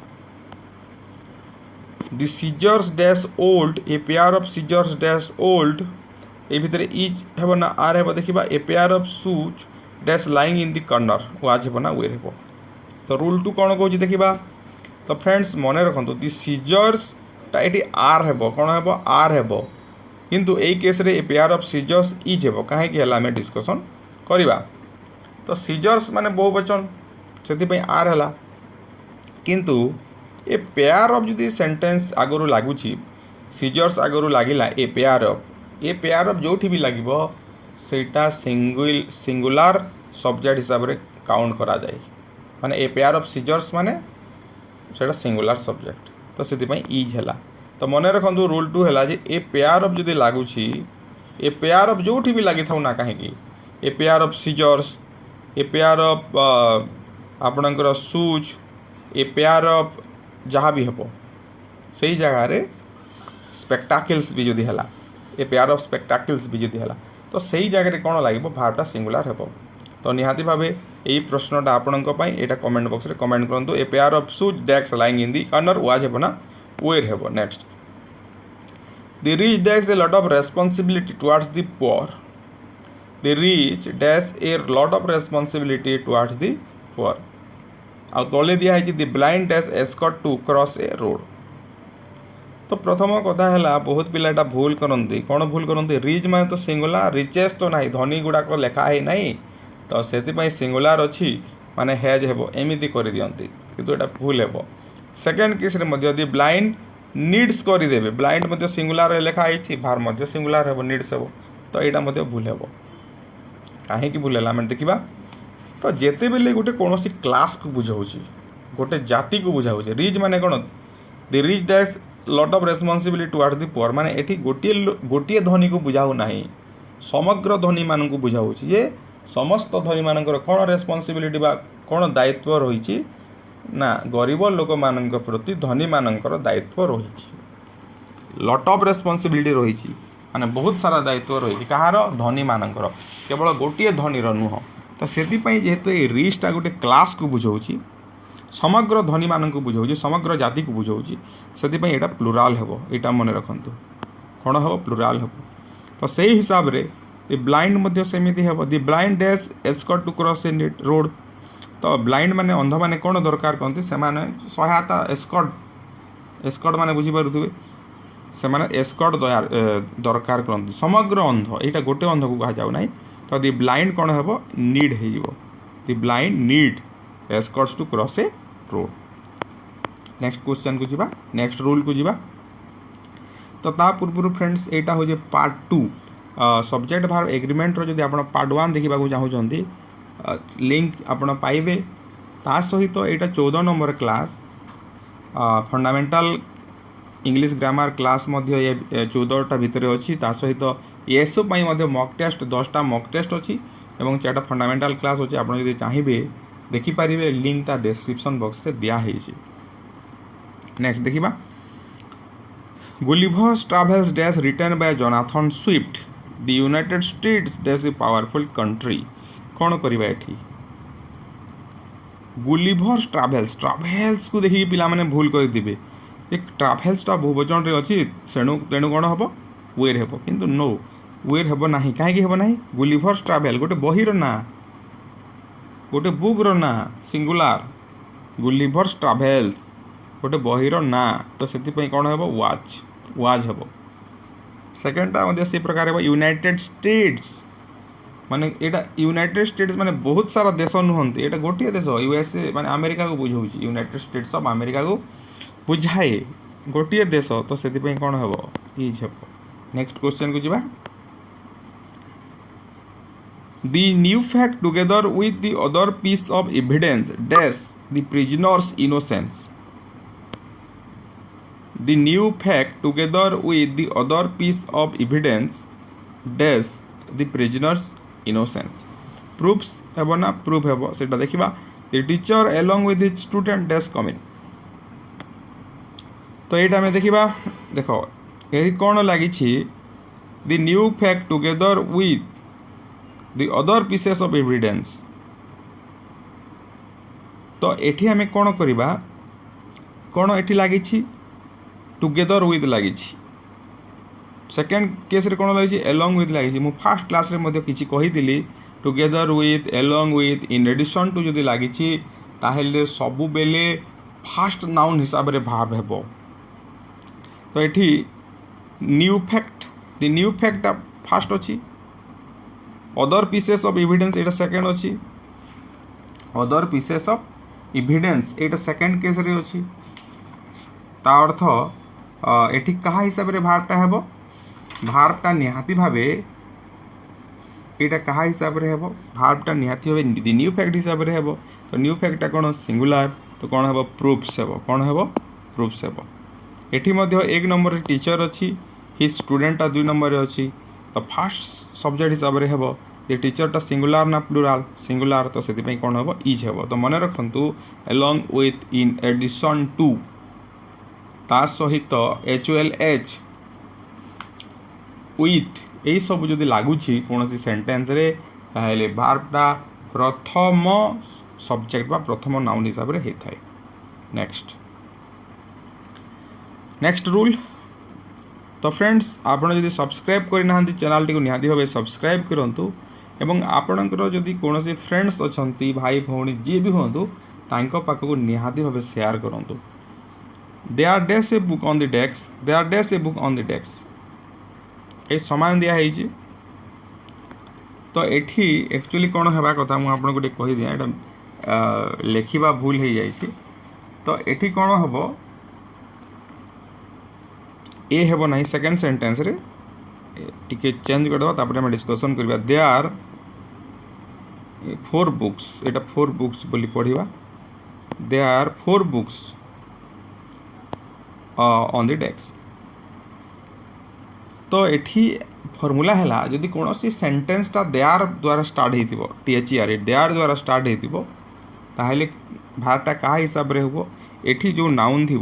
The scissors dash old a pair of scissors dash old ए भितर इज हेब ना आर हेब देखा ए pair of shoes dash lying in the corner was हेब ना वेर हेब तो रूल 2 कौन कौन देखा तो फ्रेंड्स मन रखु दि सीजर्स ये आर हेब कौन हेब आर हेब किंतु ए केस रे a pair of scissors is हेब कहीं डिस्कसन करवा तो सीजर्स माने बहुवचन से आर है किंतु ए पेयर ऑफ जदि सेंटेंस आगुरी लगुच सीजर्स आगुरी लगिला ए पेयर ऑफ जो भी लगे सेटा सिंगुलर सब्जेक्ट हिसाब से काउंट करा जाए माने ए पेयर ऑफ सीजर्स माने सेटा सिंगुलर सब्जेक्ट तो से इज है तो मन रखु रूल 2 है जे ए पेयर ऑफ जदि लगुच ए पेयर ऑफ जो भी लगी था ना कहीं a pair of scissors a pair of आपणकर शूज ए पेयर ऑफ जहाँ भी हेब से ही जगह रे स्पेक्टाकल्स भी जदि है ए पेयर ऑफ स्पेक्टाकल्स भी जदि है तो सही जगह कौन लगे भार्बटा सिंगुलर हेब तो निहाती भावे यही प्रश्नटा आपण यहाँ कमेंट बॉक्स रे कमेंट करूँ a pair of shoes dash lying in the corner was हेब ना वेर हेब next the rich dash a lot of responsibility towards the poor the rich dash a lot of responsibility towards the poor आ तले दिखाई the blind dash escort to cross a road तो प्रथम कथा है बहुत पिलाटा भूल करती कौन भूल करती रिच माने तो सिंगुलर रिचेस तो ना धनी गुड़ाक लेखाई ना तो से सिंगुलर अच्छी माने हैज हेब एमती कर दियंती किंतु एटा भूल हेब सेकेंड केस रे ब्लाइंड नीड्स करदेवे ब्लाइंड सिंगुलर लेखाई भार सिंगुलर हेब नीड्स हेब तो यहाँ भूल हेब कहीं भूल है आम देखा तो जिते बेले गोटे कौन क्लास को बुझाऊँ गोटे जाति को बुझाऊँ रिच माने कौन the rich dash lot of responsibility towards the poor माने एठी गोटे धनी को बुझाऊ ना समग्र धनी मान को बुझाऊँ जे समस्त धनी मानकर कौन रेस्पॉन्सिबिलिटी बा कौन दायित्व रही ना गरीब लोक मान प्रति धनी मानकर दायित्व रही लॉट ऑफ रेस्पॉन्सिबिलिटी रही माने बहुत सारा दायित्व रही कहार धनी मानकर केवल गोटे धनीर नुह तो से जेहेतु ये रिचटा गोटे क्लास को बुझाऊँ समग्र धनी मान को बुझाऊँ समग्र जाति को बुझाऊँ से यहाँ प्लूराल हेब यहाँ मन रखु कौन हम प्लूराल हेब तो से हिसाब से दि ब्लाइंड सेमती हेब the blind dash escort to cross a road तो ब्लाइंड माने अंध माने कौन दरकार कहते से सहायता एस्कॉर्ट माने बुझीपे से एस्कॉर्ट दरकार करते समग्र अंध यहाँ गोटे अंध को कह ना तो दि ब्लाइंड कौन हेब नीड हो the blind need escorts to cross a road next question को जीवा नेक्स्ट रूल को जीवा तो ता पूर्व फ्रेंड्स यहाँ हूँ पार्ट 2 सब्जेक्ट भार एग्रीमेंट रो जदि आप पार्ट 1 देखा चाहूँगी लिंक आपण पाइबे ता सहित यहाँ 14 number class fundamental English grammar class ये 14टा भितर अच्छी ता सहित एसओ मॉक टेस्ट 10टा मॉक टेस्ट अच्छी और 4टा फंडामेंटल क्लास अच्छी आप चाहिए देखिपारे लिंकटा डिस्क्रिप्शन बॉक्स रे दिया है। नेक्स्ट देखा Gulliver's Travels dash written by Jonathan Swift the United States dash a powerful country कौन करवा एठी गुलिभर्स ट्राभेल्स को देखिए पिला माने भूल कर दिबे एक ट्राभेल्सटा बहुवचन रे अच्छी तेणु कौन हम वेर हेब किंतु नो वेर हेब ना कहीं हेब ना गुलिभर्स ट्राभेल गोटे बहीर ना गोटे बुक्र ना सिंगुलार गुलिभर्स ट्राभेल्स गोटे बहीर ना तो से कौन हेब वाज हेब सेकेंडटा से प्रकार हेब यूनाइटेड स्टेट्स माने एटा यूनाइटेड स्टेट्स माने बहुत सारा देश नुहंती एटा गोटे देश यूएसए माने अमेरिका को बुझाऊँ यूनाइटेड स्टेट्स ऑफ अमेरिका को बुझाए गोटे देश तो से कौन हेब इज हेब नेक्स्ट क्वेश्चन को जीवा The new fact together with the other piece of evidence dash the prisoner's innocence. The new fact together with the other piece of evidence dash the prisoner's innocence. Proofs हेबो ना proof हेबो सेटा देखिबा the teacher along with his student dash come in. तो एटा में देखिबा देखो एही कोन लागि छी the new fact together with the other pieces of evidence तो एठी हमें कौन करिबा कौन एठी लागि छी टुगेदर विथ लागि छी सेकेंड केस रे कौन लागि छी along with लागि छी मु फर्स्ट क्लास रे मध्ये किछि कहि दिली together with along with in addition to जदि लागि छी ताहेले सबु बेले फर्स्ट नाउन हिसाब रे भाव हेबो तो एठी new fact the new fact first अछि other pieces of evidence Etah second अच्छी other pieces of evidence Etah second case रे अच्छी ता अर्थ एठी कहा हिसाब रे भार्बटा हेबो भार्बटा निहाती भाबे एटा कहा हिसाब रे हेबो भार्बटा निहाती भाबे द न्यू फैक्ट हिसाब रे हेबो तो न्यू फैक्टटा कोन सिंगुलर तो कोन हेबो प्रूफ्स हेबो कोन हेबो प्रूफ्स हेबो एठी मध्ये एक नंबर रे टीचर अच्छी ही स्टूडेंटटा 2 नंबर रे अच्छी तो फास्ट सब्जेक्ट हिसाब से हेब द टीचरटा सिंगुलार ना प्लूराल सिंगुलार तो से कौन हेब इज हेब तो मन रखु along with in addition to ता सहित HOLH विथ यही सब जो लगुच कौन सेंटेंस रे ताहले भार्बटा प्रथम सब्जेक्ट बा प्रथम नाउन हिसाब से होता है नेक्स्ट रूल तो फ्रेंड्स आपड़ जदि सब्सक्राइब करना चैनल टी निहाती भाव सब्सक्राइब करूँ एवं आपणकर जदि कौन फ्रेंड्स अच्छा भाई भौणी जी भी हूँ पाखक निहाती भाव शेयर करूँ they are dash a book on the desk they are dash a book on the desk ये समान दिखाई तो एठी एक्चुअली कौन होगा कथा मुझे आपको गोटे कहीदि यहाँ लेखा भूल हो जाए तो एठी कौन हम ए हेब ना सेकेंड सेंटेंस रे टिके चेंज करदे आम डिस्कसन करवा दे आर 4 बुक्स एटा 4 बुक्स बोली पढ़िबा they are 4 books on the desk तो एठी फॉर्मूला है जदि कौन सी सेंटेंसटा दे आर द्वारा स्टार्ट हो THER दे आर द्वारा स्टार्ट हो ताहले भार्बटा क्या हिसाब रे हो एठी जो नाउन थी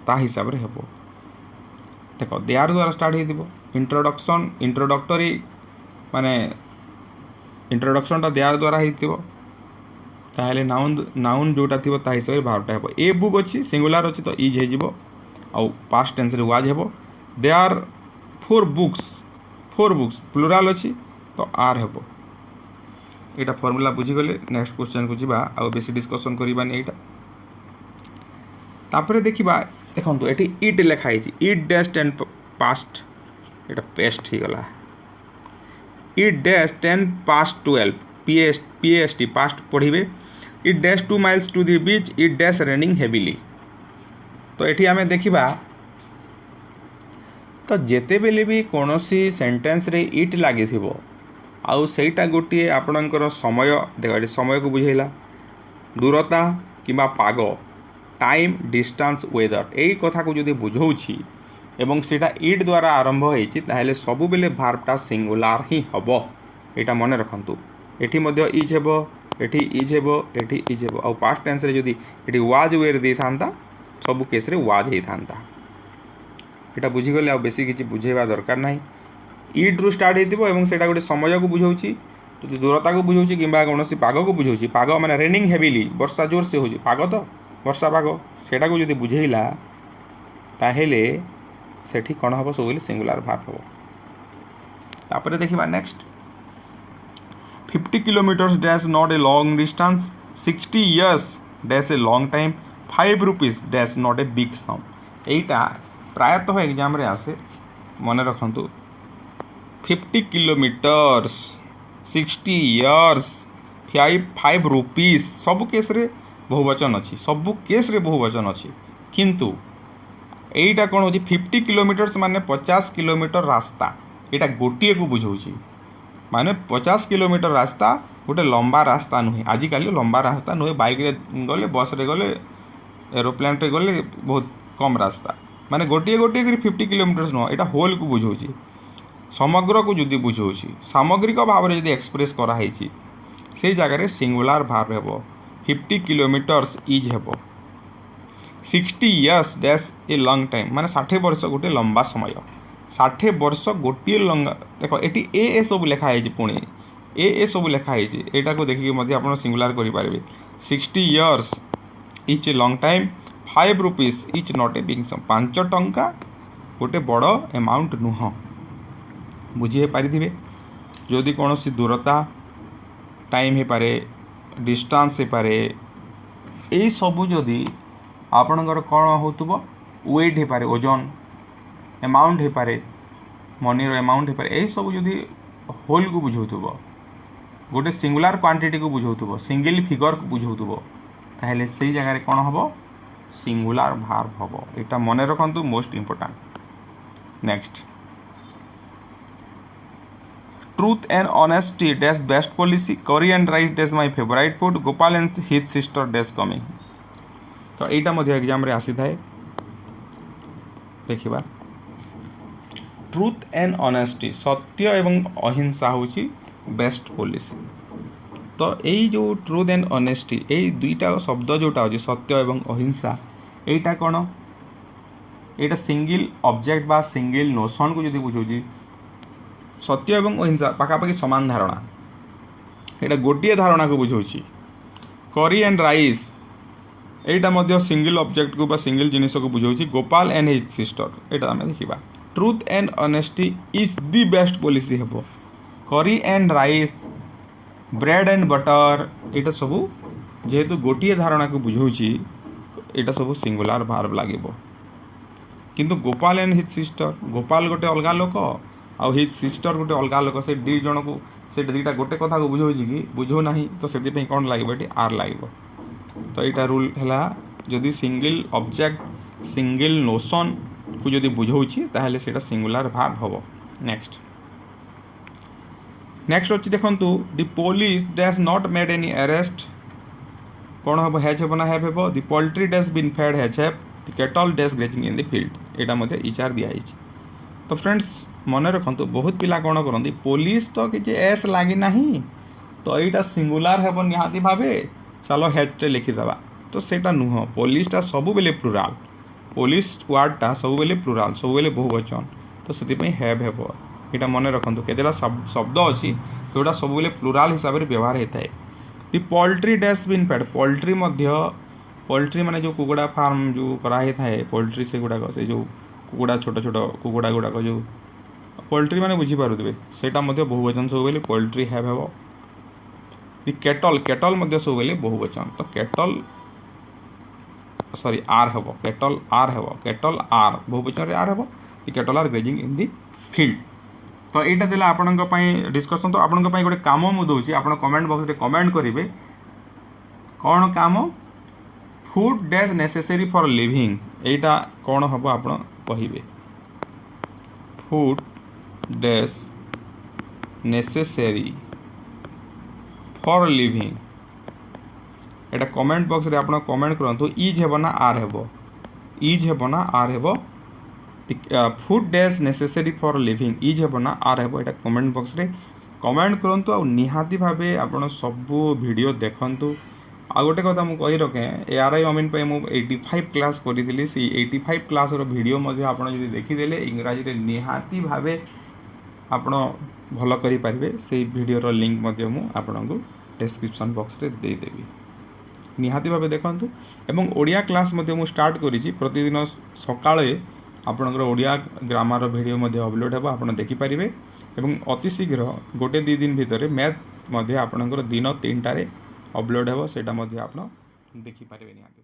ता हिसाब रे हेबो देखो दे आर द्वारा स्टार्ट हो इंट्रोडक्शन इंट्रोडक्टरी माने इंट्रोडक्शनटा दे आर द्वारा हो ताहले नाउन जोटा थी ता हिसाब रे भार्बटा हेबो ए बुक अच्छी सिंगुलर अच्छी तो इज हो आउ पास्ट टेंस रे वाज हेबो दे आर 4 बुक्स प्लुराल अच्छी तो आर हेबो एटा फॉर्मूला बुझीगले नेक्स्ट क्वेश्चन को जीवा आउ बेसी डिस्कशन करबानी एटा तापरे देखिबा देखो ये इट लिखाई इट डैश 10 पास्ट एटा पेस्ट ही गला it dash 10 past 12 PAST past पढ़िबे it dash 2 miles to the beach it dash raining heavily तो एठी आमे देखिबा तो जेते बेले भी कौन सी सेंटेंस रे इट लगी थी आउ सेटा गोटे आपणकर समय देख समय को बुझेला दूरता किंबा पाग टाइम डिस्टेंस वेदर यही कथा को जो बुझाऊँगी एवं सेटा इट द्वारा आरंभ होती ताहले सबु बेले भार्बटा सिंगुलार ही हम यहाँ मन रखु एटी इज हेब एटी इज हेब एटी इज हेब आउ पास्ट टेंस रे जदि एटी वाज वेर दे था सबु केस रे वाज ही था यहाँ बुझीगले आ बेसी किसी बुझेवा दरकार ना इट रु स्टार्ट हो गोटे समय को बुझाऊँगी दूरता को बुझाऊँगी कि कौन पाग को बुझाऊँगी पाग माने रेनिंग हेविली वर्षा जोर से हो पाग तो वर्षा पाग सेटा को जदि बुझेला ताहेले सेठी कौन हम सब सिंगुलार भार्ब हम। तापर देखिबा next 50 kilometres dash not a long distance 60 years dash a long time 5 rupees dash not a big sum. एटा प्रायतः एग्जाम रे आसे मन रखंतु 50 किलोमीटर्स 60 इयर्स 5 रुपीज सबु केस रे बहुवचन अच्छी सबु केस रे बहुवचन अच्छी किंतु एटा कौन हो 50 किलोमीटर्स माने 50 किलोमीटर रास्ता एटा गोटे को बुझाऊँ माने 50 किलोमीटर रास्ता गोटे लंबा रास्ता नुहे आजिकल लंबा रास्ता नुहे बाइक रे गले बस रे गले एरोप्लेन रे गले बहुत कम रास्ता माने गोटे गोटे कर 50 किलोमीटर्स नुह एटा होल को बुझाऊँ समग्र को जदि बुझाऊँ सामग्रिक भाव में जब एक्सप्रेस कराई से जगह सिंगुलार भार्ब हेबो 50 किलोमीटर्स इज हेबो 60 years dash a long time माने 60 वर्ष गोटे लंबा समय 60 वर्ष गोटे लंबा देख ये ए सब लिखाई पुणी ए सब लिखाई यहाँ को देखिए आप सिंगुलार करेंगे 60 years each a long time 5 rupees each not a big sum 5 टंका गोटे बड़ एमाउंट नुह बुझी पारे जदि कौन सी दूरता टाइम हो पारे डिस्टेंस हो पारे यही सबू जदि आपणकर कौन हो वेट हो पारे ओजन एमाउंट हो पारे मनी रो एमाउंट हो पारे यही सब जदि होल को बुझाऊब गोटे सिंगुलार क्वांटिटी को बुझाऊब सिंगल फिगर को बुझाऊब ताहले से जगह कौन हम सिंगुलार भार्ब हम यहाँ मन रखु most important. Next truth and honesty dash best policy curry and rice dash my favourite food Gopal and his sister dash coming. तो यहाँ एग्जाम रे आसी थाए देखिबा ट्रूथ एंड ऑनेस्टी सत्य एवं अहिंसा होची बेस्ट पॉलिसी। तो यही जो ट्रूथ एंड ऑनेस्टी यही दुईटा शब्द जोटा होची सत्य एवं अहिंसा एटा कौन एटा सिंगल ऑब्जेक्ट बा सिंगल नोशन को जदि बुझाऊँ सत्य एवं अहिंसा पाखापाखि समान धारणा यहाँ गोटे धारणा को बुझाऊँ। करी एंड राइस यहाँ सिंगल ऑब्जेक्ट को बा सिंगल जिनिस को बुझाऊँ। गोपाल एंड हिज सिस्टर यहाँ आम देखा truth and honesty is the best policy हेबो करी and rice bread and butter यहाँ सब जेहेतु गोटे धारणा को बुझाऊँ यहाँ सब सिंगुलार भार्ब लगे किंतु Gopal and his sister Gopal गोटे अलग लोक आउ हिज सिस्टर गोटे अलग लोक से दी जन को से दुईटा गोटे कथा को बुझाऊँ कि बुझाऊ ना तो से कौन लगे ये आर लगे। तो यहाँ रूल है जदि सिंगल ऑब्जेक्ट सिंगल नोशन को जदि बुझाऊँ ताहले सेटा सिंगुलार भार्ब हम। नेक्स्ट नेक्स्ट अच्छी देखु the police dash not made any arrest कौन हम हैज हेब ना हैव हेब the poultry dash been fed has have the cattle dash grazing in the field यहाँ इचार दिखाई। तो फ्रेंड्स मन रखु बहुत पिला कौन करती पुलिस तो किसी एस लगी ना तो यहाँ सिंगुलार हेब निहाती भावे चलो हैजटे लिखिदेवा तो सेटा नुह पुलिसटा सब बेले प्लुराल पुलिस वार्डटा सब बेले प्लुराल सब बेले बहुवचन तो से हैव हेब यहाँ मन रखु केतेटा शब्द अच्छी जोटा सब बेले प्लुराल हिसाब से व्यवहार होता है। The poultry dash been fed poultry माने जो कुकुड़ा फार्म जो कराई थाए पोल्ट्री से गुड़ाक से जो कुकुड़ा छोट छोट कुकुड़ा गुड़ाक जो पोल्ट्री माने बुझीपारे सेटा बहुवचन सब बेले पोल्ट्री हैव हेब। दि केटल केटल सब बेले बहुवचन तो cattle sorry are have cattle are have cattle are बहुवचन are have the cattle are grazing in the field. तो यहाँ देला आपण डिस्कसन तो आपण गोटे काम मुझे आप कमेंट बॉक्स रे कमेंट करेंगे कौन काम food dash necessary for living यहाँ कौन हम आप कहे food dash necessary for living यहाँ कमेंट बॉक्स रे आप कमेंट करूँ इज हेब ना आर हेब इज हेब ना आर हेब food dash necessary for living is हेब ना आर हेब यहाँ कमेंट बॉक्स रे कमेंट करूँ आ निहाती भावे आप सब वीडियो देखूँ। आ गोटे कथा मुझे कही रखे ARI अमीन पे मुझे 85 क्लास करी से 85 क्लास वीडियो आप देखीदे इंग्राजी निहाती भावे आप भल करें से वीडियोर लिंक आपको डिस्क्रिप्शन बॉक्स रे देदेवी। निहाती भाव देखूँ एवं ओडिया क्लास मु स्टार्ट करी प्रतिदिन सकाळे आपणकर ओडिया ग्रामर वीडियो अपलोड होगा आप देखिपारे एवं अति शीघ्र गोटे 2 दिन भितर मैथ आपणकर दिन 3टारे अपलोड होगा सेटा आप देखिपारे निहाती।